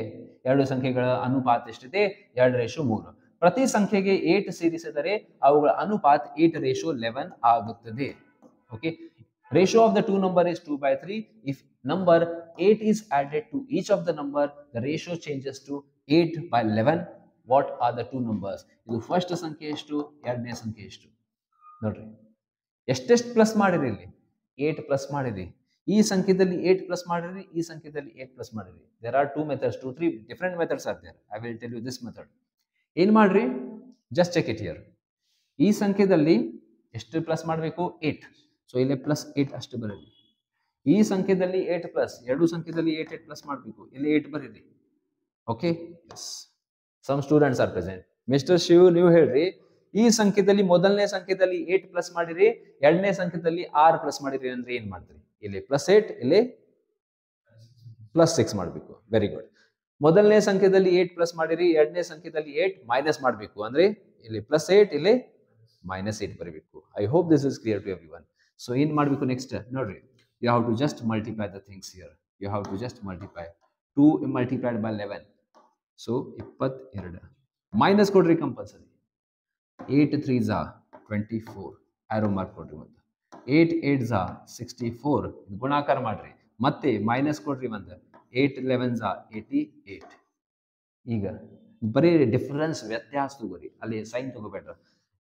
ಎರಡು ಸಂಖ್ಯೆಗಳ ಅನುಪಾತ ಎಷ್ಟಿದೆ? 2:3. ಪ್ರತಿ ಸಂಖ್ಯೆಗೆ 8 ಸೇರಿಸಿದರೆ ಅವುಗಳ ಅನುಪಾತ 8:11 ಆಗುತ್ತದೆ. Okay, ratio of the two number is 2/3. If number 8 is added to each of the number, the ratio changes to 8/11. What are the two numbers? ಇದು ಫಸ್ಟ್ ಸಂಖ್ಯೆ ಎಷ್ಟು, ಎರಡನೇ ಸಂಖ್ಯೆ ಎಷ್ಟು ನೋಡ್ರಿ. ಎಷ್ಟೆಷ್ಟು ಪ್ಲಸ್ ಮಾಡಿರಿ, ಇಲ್ಲಿ 8 ಪ್ಲಸ್ ಮಾಡಿರಿ, ಈ ಸಂಖ್ಯೆದಲ್ಲಿ 8 ಪ್ಲಸ್ ಮಾಡಿರಿ, ಈ ಸಂಖ್ಯೆದಲ್ಲಿ 8 ಪ್ಲಸ್ ಮಾಡಿರಿ. There are 2 methods, 2-3 different methods are there. I will tell you this method. ಏನ್ ಮಾಡ್ರಿ, ಜಸ್ಟ್ ಚೆಕ್ ಇಟ್ ಹಿಯರ್. ಈ ಸಂಖ್ಯೆದಲ್ಲಿ ಎಷ್ಟು ಪ್ಲಸ್ ಮಾಡಬೇಕು? 8. ಸೊ ಇಲ್ಲಿ ಪ್ಲಸ್ 8 ಅಷ್ಟು ಬರೀರಿ. ಈ ಸಂಖ್ಯೆದಲ್ಲಿ 8 ಪ್ಲಸ್, ಎರಡು ಸಂಖ್ಯೆದಲ್ಲಿ 8 ಪ್ಲಸ್ ಮಾಡಬೇಕು, ಇಲ್ಲಿ 8 ಬರೀರಿ. Okay, yes, some students are present. Mister Shiv, ನೀವು ಹೇಳ್ರಿ, ಈ ಸಂಖ್ಯೆದಲ್ಲಿ ಮೊದಲನೇ ಸಂಖ್ಯೆದಲ್ಲಿ 8 ಪ್ಲಸ್ ಮಾಡಿರಿ, ಎರಡನೇ ಸಂಖ್ಯೆದಲ್ಲಿ 6 ಪ್ಲಸ್ ಮಾಡಿರಿ ಅಂದ್ರೆ ಏನ್ ಮಾಡ್ತೀರಿ? ಇಲ್ಲಿ +8, ಇಲ್ಲಿ +6 ಮಾಡಬೇಕು. Very good. ಮೊದಲನೇ ಸಂಖ್ಯೆದಲ್ಲಿ 8 ಪ್ಲಸ್ ಮಾಡಿರಿ, ಎರಡನೇ ಸಂಖ್ಯೆದಲ್ಲಿ 8 ಮೈನಸ್ ಮಾಡಬೇಕು, ಅಂದ್ರೆ ಇಲ್ಲಿ +8, ಇಲ್ಲಿ -8 ಬರಬೇಕು. I hope this is clear to everyone. So ಏನ್ ಮಾಡಬೇಕು ನೆಕ್ಸ್ಟ್ ನೋಡ್ರಿ, you have to just multiply the things here. You have to just multiply 2 multiplied by 11. So 22 minus ಕೊಡ್ರಿ compulsory. 8 3s are 24, arrow mark ಕೊಡ್ರಿ. ಮತ್ತೆ 8 8s are 64, ಗುಣಾಕಾರ ಮಾಡ್ರಿ, ಮತ್ತೆ minus ಕೊಡ್ರಿ. ಒಂದು 8 11s are 88. ಈಗ ಬರೀ ಡಿಫರೆನ್ಸ್, ವ್ಯತ್ಯಾಸ ತಗೋರಿ, ಅಲ್ಲಿ ಸೈನ್ ತಗೋಬೇಡ್ರ.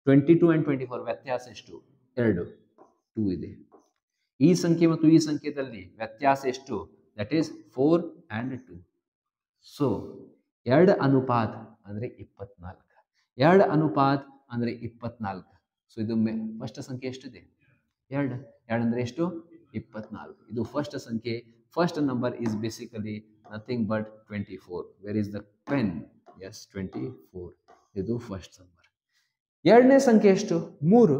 22 and 24 ವ್ಯತ್ಯಾಸ ಎಷ್ಟು? 2 2 ಇದೆ. ಈ ಸಂಖ್ಯೆ ಮತ್ತು ಈ ಸಂಖ್ಯೆಯಲ್ಲಿ ವ್ಯತ್ಯಾಸ ಎಷ್ಟು? That is 4 and 2. ಸೊ 2 ಅನುಪಾತ ಅಂದ್ರೆ 24. 2 ಅನುಪಾತ ಅಂದ್ರೆ 24. ಸೊ ಇದು ಫಸ್ಟ್ ಸಂಖ್ಯೆ ಎಷ್ಟಿದೆ? 2. 2 ಅಂದ್ರೆ ಎಷ್ಟು? 24. ಇದು ಫಸ್ಟ್ ಸಂಖ್ಯೆ. First number is basically nothing but 24. Where is the pen? Yes, 24. ಇದು ಫಸ್ಟ್ ನಂಬರ್. ಎರಡನೇ ಸಂಖ್ಯೆ ಎಷ್ಟು? 3.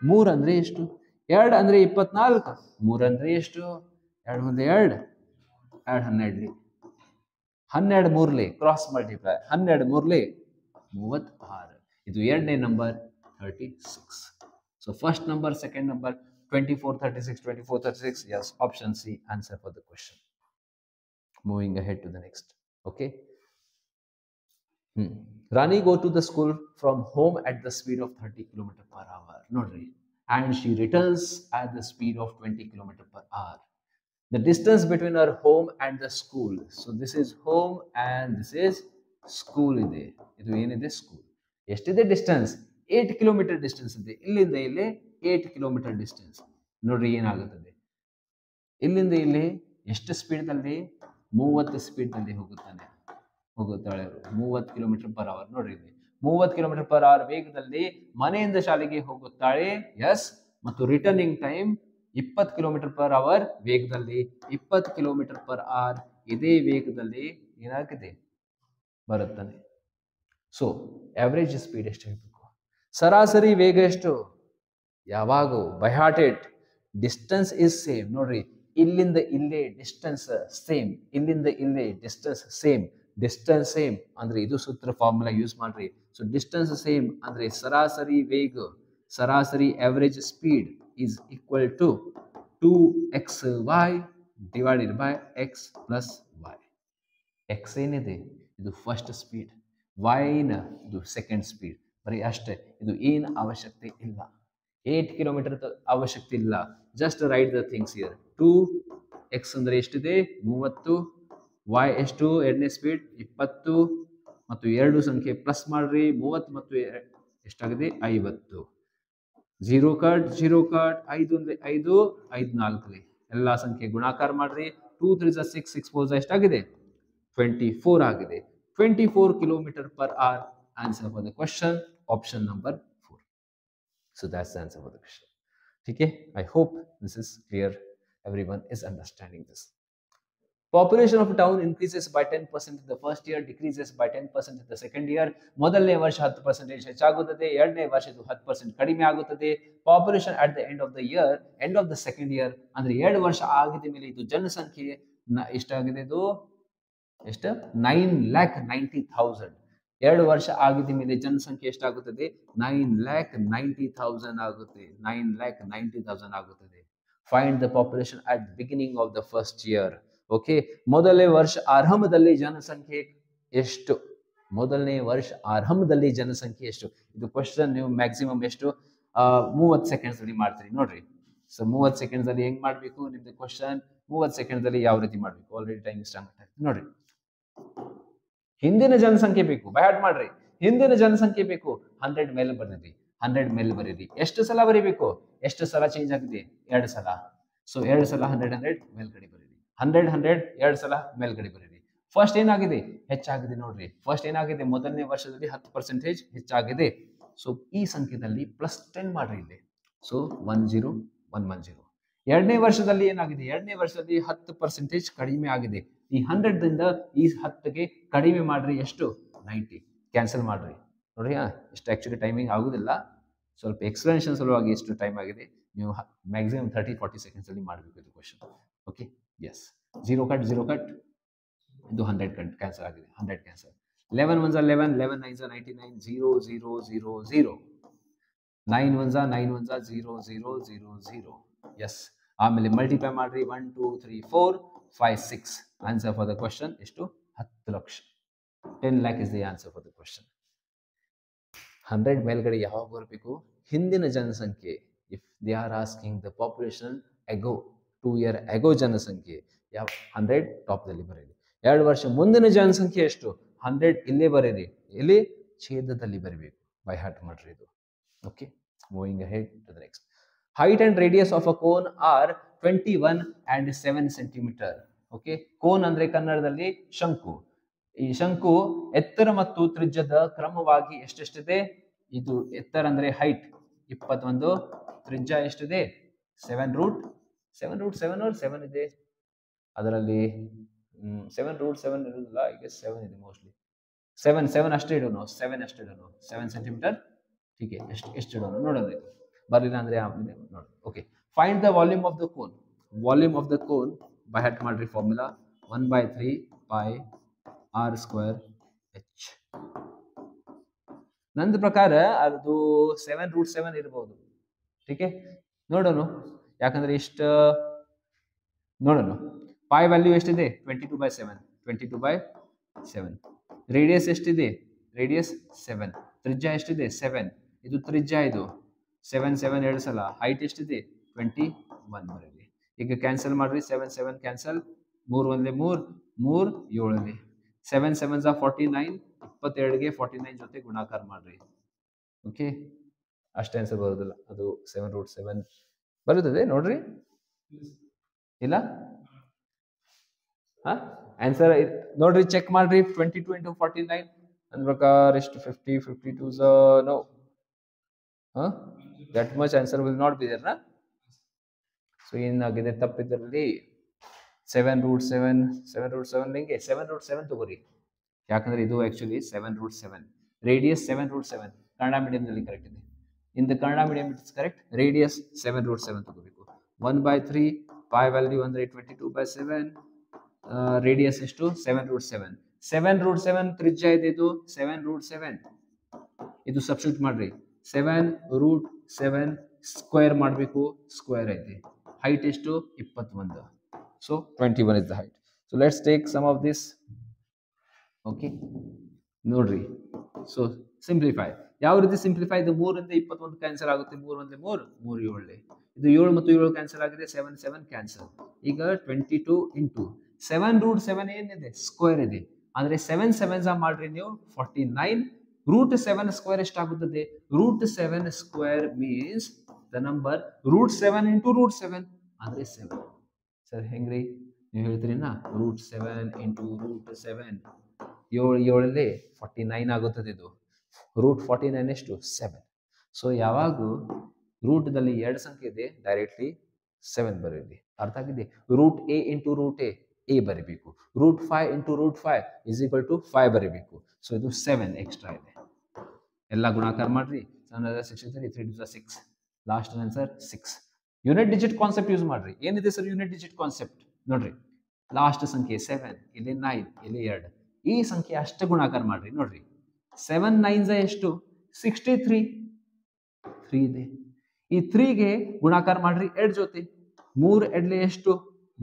3 ಅಂದ್ರೆ ಎಷ್ಟು? 2 ಅಂದ್ರೆ 24. 3 ಅಂದ್ರೆ ಎಷ್ಟು? 2 1 2 2 12. 12 3 ಕ್ರಾಸ್ ಮಲ್ಟಿಪ್ಲೈ, 12 3 36. ಇದು ಎರಡನೇ number 36. So first number, second number 24 36, 24 36. yes, option C answer for the question. Moving ahead to the next. Okay, Rani go to the school from home at the speed of 30 km/h ನೋಡ್ರಿ, and she returns at the speed of 20 km/h. The distance between her home and the school. So this is home and this is school ಇದೆ. ಇದು ಏನಿದೆ? School. ಎಷ್ಟಿದೆ distance? 8 kilometre distance ಇದೆ. ಇಲ್ಲಿಂದ ಇಲ್ಲಿ 8 kilometre distance. ನೋಡ್ರಿ ಏನಾಗುತ್ತದೆ, ಇಲ್ಲಿಂದ ಇಲ್ಲಿ ಎಷ್ಟು ಸ್ಪೀಡ್ನಲ್ಲಿ? 30 ಸ್ಪೀಡ್ನಲ್ಲಿ ಹೋಗುತ್ತಾಳೆ 30 km/h. ನೋಡ್ರಿ, ಇಲ್ಲಿ 30 km/h ವೇಗದಲ್ಲಿ ಮನೆಯಿಂದ ಶಾಲೆಗೆ ಹೋಗುತ್ತಾಳೆ. ಎಸ್, ಮತ್ತು ರಿಟರ್ನಿಂಗ್ ಟೈಮ್ 20 km/h ವೇಗದಲ್ಲಿ, 20 km/h ಇದೇ ವೇಗದಲ್ಲಿ ಏನಾಗಿದೆ? ಬರುತ್ತಾನೆ. ಸೊ ಆವರೇಜ್ ಸ್ಪೀಡ್ ಎಷ್ಟು ಇರಬೇಕು? ಸರಾಸರಿ ವೇಗ ಎಷ್ಟು? ಯಾವಾಗೂ by heart it. Distance is same. ನೋಡ್ರಿ, ಇಲ್ಲಿಂದ ಇಲ್ಲೇ ಡಿಸ್ಟೆನ್ಸ್ ಸೇಮ್, ಇಲ್ಲಿಂದ ಇಲ್ಲೇ ಡಿಸ್ಟೆನ್ಸ್ ಸೇಮ್. ಡಿಸ್ಟೆನ್ಸ್ ಸೇಮ್ ಅಂದ್ರೆ ಇದು ಸೂತ್ರ ಫಾರ್ಮುಲಾ ಯೂಸ್ ಮಾಡ್ರಿ. ಸೊ ಡಿಸ್ಟೆನ್ಸ್ ಸೇಮ್ ಅಂದ್ರೆ ಸರಾಸರಿ ವೇಗ, ಸರಾಸರಿ average speed is equal to 2xy divided by x plus y. x ಏನಿದೆ? ಇದು ಫಸ್ಟ್ ಸ್ಪೀಡ್. ವೈನ್ ಇದು ಸೆಕೆಂಡ್ ಸ್ಪೀಡ್, ಬರೀ ಅಷ್ಟೇ. ಇದು ಏನು ಅವಶ್ಯಕತೆ ಇಲ್ಲ, 8 ಕಿಲೋಮೀಟರ್ ಅವಶ್ಯಕತೆ ಇಲ್ಲ. Just right the things here. 2x ಅಂದರೆ ಎಷ್ಟಿದೆ 30, y ಎಷ್ಟು ಎರಡನೇ ಸ್ಪೀಡ್ 20, ಮತ್ತು ಎರಡು ಸಂಖ್ಯೆ ಪ್ಲಸ್ ಮಾಡ್ರಿ 30 ಮತ್ತು ಎಷ್ಟಾಗಿದೆ 50. ಜೀರೋ ಕಟ್ 5 ಅಂದ್ರೆ 5, 5 4 ಎಲ್ಲ ಸಂಖ್ಯೆ ಗುಣಾಕಾರ ಮಾಡ್ರಿ. 2 3 6, 6 4 ಎಷ್ಟಾಗಿದೆ 24 ಆಗಿದೆ. 24 kilometre per hour. Answer for the question option number 4. So that's the answer for the question. Okay, I hope this is clear. Everyone is understanding this. Population of a town increases by 10% in the first year, decreases by 10% in the second year. ಮೊದಲನೇ ವರ್ಷ 10% ಹೆಚ್ಚಾಗುತ್ತದೆ, ಎರಡನೇ ವರ್ಷ ಇದು 10% ಕಡಿಮೆ ಆಗುತ್ತದೆ. Population at the end of the year, end of the second year ಅಂದ್ರೆ 2 ವರ್ಷ ಆಗಿದ ಮೇಲೆ ಇದು ಜನಸಂಖ್ಯೆ ಎಷ್ಟಾಗಿದೆ, ಇದು ಎಷ್ಟು 9,90,000. 2 ವರ್ಷ ಆಗಿದ ಮೇಲೆ ಜನಸಂಖ್ಯೆ ಎಷ್ಟಾಗುತ್ತದೆ 9,90,000 ಆಗುತ್ತೆ. 9,90,000 ಆಗುತ್ತದೆ. Find the population at beginning of the first year. Okay, ಮೊದಲನೇ ವರ್ಷ ಆರಂಭದಲ್ಲಿ ಜನಸಂಖ್ಯೆ ಎಷ್ಟು? ಮೊದಲನೇ ವರ್ಷ ಆರಂಭದಲ್ಲಿ ಜನಸಂಖ್ಯೆ ಎಷ್ಟು? ಇದು ಕ್ವಶನ್ ನೀವು ಮ್ಯಾಕ್ಸಿಮಮ್ ಎಷ್ಟು 30 ಸೆಕೆಂಡ್ಸ್ ಅಲ್ಲಿ ಮಾಡ್ತೀರಿ ನೋಡ್ರಿ. ಸೊ 30 ಸೆಕೆಂಡ್ಸ್ ಅಲ್ಲಿ ಹೆಂಗ್ ಮಾಡ್ಬೇಕು ನಿಮ್ದು ಕ್ವಶನ್? 30 ಸೆಕೆಂಡ್ಸ್ ಅಲ್ಲಿ ಯಾವ ರೀತಿ ಮಾಡ್ಬೇಕು? ಆಲ್ರೆಡಿ ಟೈಮ್ ಸ್ಟಾರ್ಟ್ ಆಗ್ತದೆ ನೋಡ್ರಿ. ಹಿಂದಿನ ಜನಸಂಖ್ಯೆ ಬೇಕು, ಬ್ಯಾಡ್ ಮಾಡ್ರಿ. ಹಿಂದಿನ ಜನಸಂಖ್ಯೆ ಬೇಕು 100 ಮೇಲೆ ಬರೀರಿ. 100 ಮೇಲೆ ಬರೀರಿ. ಎಷ್ಟು ಸಲ ಬರೀಬೇಕು? ಎಷ್ಟು ಸಲ ಚೇಂಜ್ ಆಗಿದೆ? 2 ಸಲ. ಸೊ 2 ಸಲ 100 ಮೇಲ್ಗಡೆ ಬರೀರಿ. 100 2 ಸಲ ಮೇಲ್ಗಡೆ ಬರೀರಿ. ಫಸ್ಟ್ ಏನಾಗಿದೆ? ಹೆಚ್ಚಾಗಿದೆ ನೋಡ್ರಿ. ಫಸ್ಟ್ ಏನಾಗಿದೆ? ಮೊದಲನೇ ವರ್ಷದಲ್ಲಿ 10% ಹೆಚ್ಚಾಗಿದೆ. ಸೊ ಈ ಸಂಖ್ಯೆದಲ್ಲಿ +10 ಮಾಡ್ರಿ ಇಲ್ಲಿ. ಸೊ 10110. ಎರಡನೇ ವರ್ಷದಲ್ಲಿ ಏನಾಗಿದೆ? ಎರಡನೇ ವರ್ಷದಲ್ಲಿ 10% ಕಡಿಮೆ ಆಗಿದೆ. ಈ 100 ದಿಂದ ಈ 10ಗೆ ಕಡಿಮೆ ಮಾಡ್ರಿ. ಎಷ್ಟು? 90. ಕ್ಯಾನ್ಸಲ್ ಮಾಡ್ರಿ ನೋಡ್ರಿ. ಇಷ್ಟು ಆಕ್ಚುಲಿ ಟೈಮಿಂಗ್ ಆಗುದಿಲ್ಲ, ಸ್ವಲ್ಪ ಎಕ್ಸ್ಪ್ಲನೇಷನ್ ಸಲುವಾಗಿ ಎಷ್ಟು ಟೈಮ್ ಆಗಿದೆ. ನೀವು ಮ್ಯಾಕ್ಸಿಮಮ್ 30-40 ಸೆಕೆಂಡ್ಸ್ ಅಲ್ಲಿ ಮಾಡಬೇಕು ಇದು ಕ್ವಶನ್. Okay, S. 0 ಕಟ್ ಇದು 100 ಕಟ್ ಕ್ಯಾನ್ಸಲ್ ಆಗಿದೆ. 100 cancel. 11 1s 11, 11 9s 99, 0 0 0 0. 9 1s 9 1s 0 0 0 0. S. ಆಮೇಲೆ ಮಲ್ಟಿಪ್ಲೈ ಮಾಡ್ರಿ. 1 2 3 4 5 6. ಆನ್ಸರ್ ಫಾರ್ ದ ಕ್ವಶನ್ ಎಷ್ಟು? 10 lakh. 10 lakh is the answer for the question. 100 ಮೇಲ್ಗಡೆ ಯಾವಾಗ ಬರಬೇಕು? ಹಿಂದಿನ ಜನಸಂಖ್ಯೆ. If they are asking the population ago 2 year ago ಜನಸಂಖ್ಯೆ ಯಾವ 100 ಟಾಪ್ದಲ್ಲಿ ಬರೀರಿ. 2 ವರ್ಷ ಮುಂದಿನ ಜನಸಂಖ್ಯೆ ಎಷ್ಟು? 100 ಇಲ್ಲೇ ಬರೀರಿ. ಇಲ್ಲಿ ಛೇದದಲ್ಲಿ ಬರೀಬೇಕು. ಬೈ ಹಾರ್ಟ್ ಮಾಡ್ರಿ ಇದು. Okay, moving ahead to the next. Height and radius of a cone are 21 and 7 centimeter. Okay, cone ಅಂದ್ರೆ ಕನ್ನಡದಲ್ಲಿ ಶಂಕು. ಈ ಶಂಕು ಎತ್ತರ ಮತ್ತು ತ್ರಿಜ್ಯದ ಕ್ರಮವಾಗಿ ಎಷ್ಟೆಷ್ಟಿದೆ? ಇದು ಎತ್ತರ ಅಂದ್ರೆ ಹೈಟ್ 21, ತ್ರಿಜ್ಯ ಎಷ್ಟಿದೆ 7√7 ಇದೆ. ಅದರಲ್ಲಿ 7√7 ಇರುವುದಿಲ್ಲ, ಈಗ 7 ಇದೆ ಮೋಸ್ಟ್ಲಿ. 7 ಅಷ್ಟೇ ಇಡೋಣ. 7 ಸೆಂಟಿಮೀಟರ್. ಹೀಗೆ ಎಷ್ಟು ಇಡೋಣ ನೋಡೋಣ. ಇದು ಬರಲಿಲ್ಲ ಅಂದ್ರೆ ನೋಡಿ. Okay, find the volume of the cone. Volume of the cone by heart ಮಾಡ್ರಿ. Formula 1/3 pi r² h. ನನ್ನ ಪ್ರಕಾರ ಅದು 7√7 ಇರಬಹುದು. ಟೀಕೆ, ನೋಡೋಣ. ಯಾಕಂದ್ರೆ ಇಷ್ಟು ನೋಡೋಣ. ಪೈ ವ್ಯಾಲ್ಯೂ ಎಷ್ಟಿದೆ? 22/7. 22/7. ರೇಡಿಯಸ್ ಎಷ್ಟಿದೆ? ರೇಡಿಯಸ್ 7. ತ್ರಿಜ್ಯ ಎಷ್ಟಿದೆ? 7. ಇದು ತ್ರಿಜ್ಯ. ಇದು 7 2 ಸಲ. ಹೈಟ್ ಎಷ್ಟಿದೆ? 21 ಬರೀರಿ. ಈಗ ಕ್ಯಾನ್ಸಲ್ ಮಾಡ್ರಿ. 7 7 ಕ್ಯಾನ್ಸಲ್. 3 1 3 3 7 7 7s 49. 22ಗೆ 49 ಜೊತೆ ಗುಣಾಕಾರ ಮಾಡ್ರಿ. ಓಕೆ, ಅಷ್ಟೇ ಆನ್ಸರ್ ಬರೋದಿಲ್ಲ. ಅದು 7√7 ಬರುತ್ತದೆ ನೋಡ್ರಿ. ಇಲ್ಲ ಆನ್ಸರ್ ನೋಡ್ರಿ, ಚೆಕ್ ಮಾಡ್ರಿ. 22 into 49 ನನ್ನ ಪ್ರಕಾರ ಎಷ್ಟು? 50 52s no. that much answer will not be there na. So ಏನಾಗಿದೆ ತಪ್ಪಿದ್ರಲ್ಲಿ 7√7 ಲಿಂಗೆ 7√7 ತಗೋರಿ. ಯಾಕಂದ್ರೆ ಇದು ಆಕ್ಚುಲಿ 7√7. ರೇಡಿಯಸ್ 7√7 ಕನ್ನಡ ಮೀಡಿಯಂನಲ್ಲಿ ಕರೆಕ್ಟ್ ಇದೆ. In the Kannada medium it is correct. Radius 7√7 ತಗೋಬೇಕು. 1/3 ಪೈ ವ್ಯಾಲ್ಯೂ ಅಂದ್ರೆ 22/7. ರೇಡಿಯಸ್ ಎಷ್ಟು? 7√7. 7√7 ತ್ರಿಜ್ಯ ಇದೆ. ಇದು 7√7. ಇದು ಸಬ್ಸ್ಟಿಟ್ಯೂಟ್ ಮಾಡ್ರಿ. 7√7 ಸ್ಕ್ವೇರ್ ಮಾಡಬೇಕು. ಸ್ಕ್ವೇರ್ ಐತಿ. ಹೈಟ್ ಎಷ್ಟು? 21. So 21 is the height. So let's take some of this. Okay, ನೋಡ್ರಿ. ಸೊ ಸಿಂಪ್ಲಿಫೈ ಯಾವ ರೀತಿ ಸಿಂಪ್ಲಿಫೈ? ಇದು 3 ರಿಂದ 21 ಕ್ಯಾನ್ಸಲ್ ಆಗುತ್ತೆ. 3 1 3 3 7 ಇದು 7 ಮತ್ತು 7 ಕ್ಯಾನ್ಸಲ್ ಆಗಿದೆ. 7 7 ಕ್ಯಾನ್ಸಲ್. ಈಗ 22 ಇಂಟು 7 ರೂಟ್ 7 ಏನಿದೆ ಸ್ಕ್ವೇರ್ ಇದೆ ಅಂದ್ರೆ 7 7s ಮಾಡ್ರಿ ನೀವು 49. ರೂಟ್ 7 ಸ್ಕ್ವೇರ್ ಎಷ್ಟಾಗುತ್ತದೆ? Root 7 square means the number root 7 into root 7 ಅಂದ್ರೆ 7. ಸರ್ ಹೆಂಗ್ರಿ ನೀವು ಹೇಳ್ತೀರಿ ನಾ? ರೂಟ್ 7 ಇಂಟು ರೂಟ್ 7 7 49 ಆಗುತ್ತದೆ. ಇದು ರೂಟ್ 49 ಎಷ್ಟು? 7. ಸೊ ಯಾವಾಗ ರೂಟ್ದಲ್ಲಿ 2 ಸಂಖ್ಯೆ ಇದೆ ಡೈರೆಕ್ಟ್ಲಿ 7 ಬರೀರಿ. ಅರ್ಥ ಆಗಿದೆ? Root A into root A ಬರೀಬೇಕು. Root 5 into root 5 is equal to 5 ಬರೀಬೇಕು. ಸೊ ಇದು 7 ಎಕ್ಸ್ಟ್ರಾ ಇದೆ. ಎಲ್ಲ ಗುಣಾಕಾರ ಮಾಡ್ರಿ. 763 3 2 6 last answer 6. Unit digit concept use ಮಾಡ್ರಿ. ಏನಿದೆ ಸರ್ ಯೂನಿಟ್ ಡಿಜಿಟ್ ಕಾನ್ಸೆಪ್ಟ್? ನೋಡ್ರಿ, ಲಾಸ್ಟ್ ಸಂಖ್ಯೆ 7, ಇಲ್ಲಿ 9, ಇಲ್ಲಿ 2. ಈ ಸಂಖ್ಯೆ ಅಷ್ಟು ಗುಣಾಕಾರ ಮಾಡ್ರಿ. ನೋಡ್ರಿ 7 9s ಎಷ್ಟು? 63. 3 ಇದೆ. ಈ 3ಗೆ ಗುಣಾಕಾರ ಮಾಡ್ರಿ 2 ಜೊತೆ. 3 ಎಡ್ಲೆ ಎಷ್ಟು?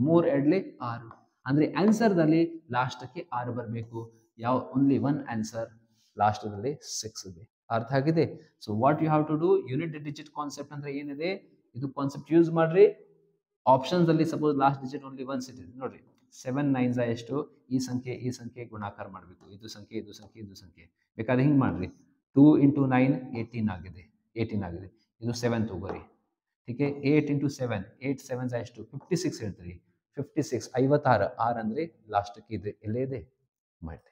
3 ಎಡ್ಲೆ 6. ಅಂದ್ರೆ ಆನ್ಸರ್ ದಲ್ಲಿ ಲಾಸ್ಟ್ಗೆ 6 ಬರಬೇಕು. ಯಾವ ಓನ್ಲಿ ಒನ್ ಆನ್ಸರ್ ಲಾಸ್ಟ್ ದಲ್ಲಿ 6 ಇದೆ. ಅರ್ಥ ಆಗಿದೆ? So what you have to do? Unit digit concept ಅಂದ್ರೆ ಏನಿದೆ ಇದು ಕಾನ್ಸೆಪ್ಟ್ ಯೂಸ್ ಮಾಡ್ರಿ. ಆಪ್ಷನ್ಸ್ ಅಲ್ಲಿ suppose last digit only ones ಇದೆ. ನೋಡ್ರಿ 7 9s ಎಷ್ಟು? ಈ ಸಂಖ್ಯೆ ಗುಣಾಕಾರ ಮಾಡಬೇಕು. ಇದು ಸಂಖ್ಯೆ ಇದು ಸಂಖ್ಯೆ ಇದು ಸಂಖ್ಯೆ. ಬೇಕಾದ್ರೆ ಹಿಂಗೆ ಮಾಡ್ರಿ. 2 ಇಂಟು 9 18 ಆಗಿದೆ. 18 ಆಗಿದೆ. ಇದು 7 ತಗೋರಿ. ठीक है 8 ಇಂಟು 7 8 7s ಎಷ್ಟು? 56 ಹೇಳ್ತೀರಿ. 56 56 6 ಅಂದ್ರೆ ಲಾಸ್ಟ್ಗೆ ಇದೆ ಇಲ್ಲೇ ಇದೆ ಮಾಡಿ.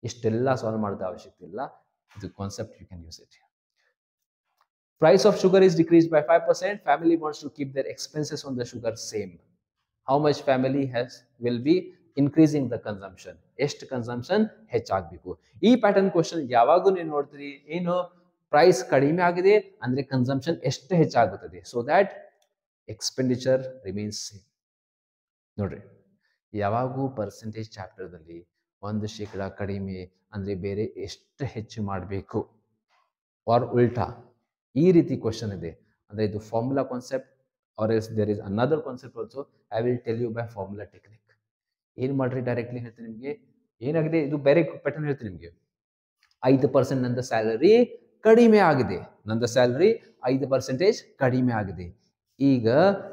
ಇಷ್ಟೆಲ್ಲ ಸಾಲ್ವ್ ಮಾಡೋದು ಅವಶ್ಯಕತೆ ಇಲ್ಲ. ಇದು concept you can use it. Price of sugar is decreased by 5%. Family wants to keep their expenses on the sugar same. How much family will be increasing the consumption? ಎಷ್ಟು ಕನ್ಸಂಪ್ಷನ್ ಹೆಚ್ಚಾಗಬೇಕು? ಈ pattern question ಯಾವಾಗೂ ನೀವು ನೋಡ್ತೀರಿ. ಏನು price ಕಡಿಮೆ ಆಗಿದೆ ಅಂದ್ರೆ ಕನ್ಸಂಪ್ಷನ್ ಎಷ್ಟು ಹೆಚ್ಚಾಗುತ್ತದೆ. So that expenditure remains same. ನೋಡ್ರಿ, ಯಾವಾಗೂ ಪರ್ಸೆಂಟೇಜ್ ಚಾಪ್ಟರ್ದಲ್ಲಿ 1% ಕಡಿಮೆ ಅಂದ್ರೆ ಬೇರೆ ಎಷ್ಟು ಹೆಚ್ಚು ಮಾಡಬೇಕು ಆರ್ ಉಲ್ಟಾ ಈ ರೀತಿ ಕ್ವಶನ್ ಇದೆ ಅಂದ್ರೆ ಇದು formula concept or else there is another concept also. I will tell you by formula technique. ಏನು ಮಾಡ್ರಿ ಡೈರೆಕ್ಟ್ಲಿ ಹೇಳ್ತೀನಿ ನಿಮಗೆ. ಏನಾಗಿದೆ ಇದು ಬೇರೆ ಪ್ಯಾಟರ್ನ್ ಹೇಳ್ತೀನಿ ನಿಮಗೆ. 5% ನಂದು ಸ್ಯಾಲರಿ ಕಡಿಮೆ ಆಗಿದೆ. ನಂದು ಸ್ಯಾಲರಿ 5% ಕಡಿಮೆ ಆಗಿದೆ. ಈಗ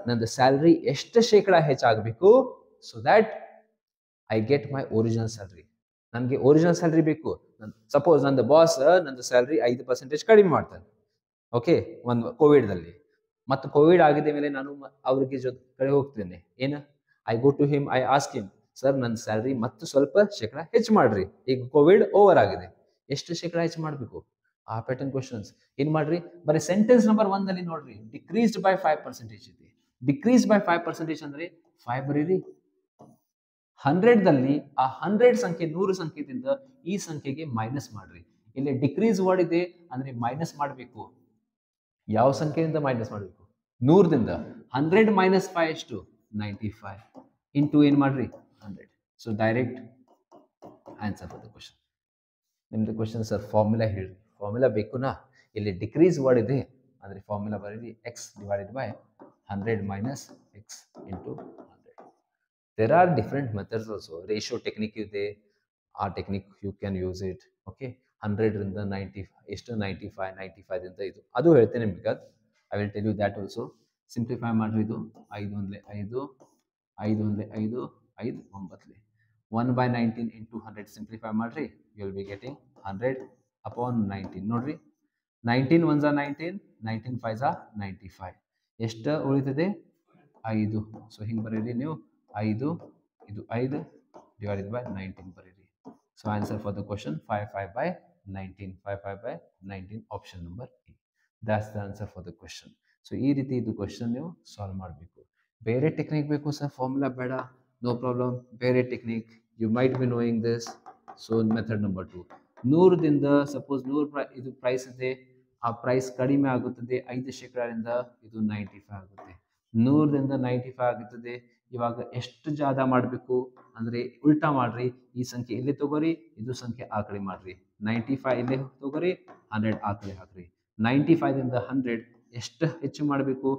ನಂದು ಸ್ಯಾಲರಿ ಎಷ್ಟು ಶೇಕಡ ಹೆಚ್ಚಾಗಬೇಕು? So that I get my original salary. ನನಗೆ ಒರಿಜಿನಲ್ ಸ್ಯಾಲರಿ ಬೇಕು. ಸಪೋಸ್ ನಂದು ಬಾಸ್ ನಂದು ಸ್ಯಾಲರಿ 5% ಕಡಿಮೆ ಮಾಡ್ತಾನೆ. ಓಕೆ, ಒಂದು ಕೋವಿಡ್ದಲ್ಲಿ. ಮತ್ತು ಕೋವಿಡ್ ಆಗಿದ ಮೇಲೆ ನಾನು ಅವ್ರಿಗೆ ಕಡೆ ಹೋಗ್ತೇನೆ. ಏನು I go to him, I ask him, sir ನನ್ನ ಸ್ಯಾಲರಿ ಮತ್ತು ಸ್ವಲ್ಪ ಶೇಕಡ ಹೆಚ್ಚು ಮಾಡ್ರಿ. ಈಗ ಕೋವಿಡ್ ಓವರ್ ಆಗಿದೆ, ಎಷ್ಟು ಶೇಕಡ ಹೆಚ್ಚು ಮಾಡಬೇಕು? ಆ ಪ್ಯಾಟರ್ನ್ ಕ್ವಶನ್ಸ್ ಏನ್ ಮಾಡ್ರಿ. ಬರೀ ಸೆಂಟೆನ್ಸ್ ನಂಬರ್ 1 ದಲ್ಲಿ ನೋಡ್ರಿ ಡಿಕ್ರೀಸ್ಡ್ ಬೈ 5% ಇದೆ. ಡಿಕ್ರೀಸ್ ಬೈ 5% ಅಂದ್ರೆ 5 ಬರೀರಿ. 100 ದಲ್ಲಿ ಆ 100 ಸಂಖ್ಯೆ 100 ಸಂಖ್ಯೆದಿಂದ ಈ ಸಂಖ್ಯೆಗೆ ಮೈನಸ್ ಮಾಡ್ರಿ. ಇಲ್ಲಿ ಡಿಕ್ರೀಸ್ ವರ್ಡ್ ಇದೆ ಅಂದ್ರೆ ಮೈನಸ್ ಮಾಡಬೇಕು. ಯಾವ ಸಂಖ್ಯೆಯಿಂದ ಮೈನಸ್ ಮಾಡಬೇಕು? 100ದಿಂದ. 100 ಮೈನಸ್ 5 ಎಷ್ಟು? 95 ಇಂಟು ಏನು ಮಾಡ್ರಿ 100. So direct answer for the question. ನಿಮ್ದು ಕ್ವಶನ್ ಸರ್ ಫಾರ್ಮುಲಾ ಹೇಳ್ರಿ. ಫಾರ್ಮುಲಾ ಬೇಕುನಾ? ಇಲ್ಲಿ ಡಿಕ್ರೀಸ್ ವರ್ಡ್ ಇದೆ ಅಂದ್ರೆ ಫಾರ್ಮುಲಾ ಬರೀರಿ x divided by 100 minus x into 100. There are different methods also. Ratio technique ಇದೆ, ಆ technique you can use it. Okay, 100ರಿಂದ 90 ಎಷ್ಟು? 95 ದಿಂದ ಇದು ಅದು ಹೇಳ್ತೇನೆ ನಿಮ್ಗೆ. I will tell you that also. Simplify ಮಾಡ್ರಿ. ಇದು 5 1 5 5 1 5 5 9 1/19 ಇಂಟು 100 ಸಿಂಪ್ಲಿಫೈ ಮಾಡ್ರಿ. You will be getting 100 upon 19. ನೋಡ್ರಿ 19 1s 19 19 5s 95. ಎಷ್ಟು ಉಳಿತದೆ? 5. ಸೊ ಹಿಂಗೆ ಬರೀರಿ ನೀವು 5 ಇದು 5 ಡಿವೈಡೆಡ್ ಬೈ 19 ಬರೀರಿ. So answer for the question 55/19. 55/19 option number A. That's the answer for the question. So ಈ ರೀತಿ ಇದು ಕ್ವಶನ್ ನೀವು ಸಾಲ್ವ್ ಮಾಡಬೇಕು. ಬೇರೆ ಟೆಕ್ನಿಕ್ ಬೇಕು ಸರ್, ಫಾರ್ಮುಲಾ ಬೇಡ, ನೋ ಪ್ರಾಬ್ಲಮ್. ಬೇರೆ technique you might be knowing this. So method number 2. 100ದಿಂದ ಸಪೋಸ್ 100 ಇದು ಪ್ರೈಸ್ ಇದೆ, ಆ ಪ್ರೈಸ್ ಕಡಿಮೆ ಆಗುತ್ತದೆ 5%ರಿಂದ, ಇದು 95 ಆಗುತ್ತೆ. 100ರಿಂದ 95 ಆಗುತ್ತದೆ. ಇವಾಗ ಎಷ್ಟು ಜಾದ ಮಾಡಬೇಕು ಅಂದ್ರೆ ಉಲ್ಟಾ ಮಾಡ್ರಿ. ಈ ಸಂಖ್ಯೆ ಇಲ್ಲಿ ತಗೋರಿ, ಇದು ಸಂಖ್ಯೆ ಆ ಕಡೆ ಮಾಡ್ರಿ. 95 ಇಲ್ಲೇ ತಗೋರಿ, 100 ಆ ಕಡೆ ಹಾಕ್ರಿ. 95ದಿಂದ 100 ಎಷ್ಟು ಹೆಚ್ಚು ಮಾಡಬೇಕು?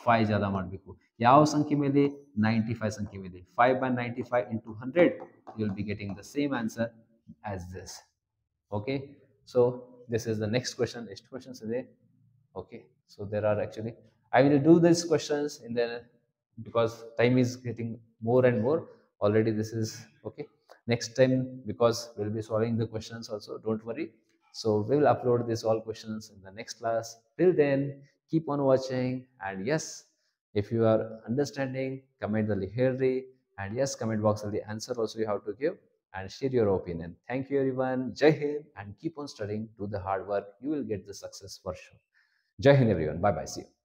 5 ಜಾದ ಮಾಡಬೇಕು. ಯಾವ ಸಂಖ್ಯೆ ಮೇಲೆ? 95 ಸಂಖ್ಯೆ ಮೇಲೆ. 5/95 into 100 you will be getting the same answer as this. Okay, so this is the next question. Next questions are there. Okay, so there are actually, I will do these questions in the, because time is getting more and more. Already this is okay. Next time, because we'll be solving the questions also, don't worry. So we will upload this all questions in the next class. Till then, keep on watching. And yes, if you are understanding, comment the here, and yes, comment box will the answer also you have to give and share your opinion. Thank you everyone. Jai Hind, and keep on studying. Do the hard work. You will get the success for sure. Jai Hind everyone. Bye bye. See you.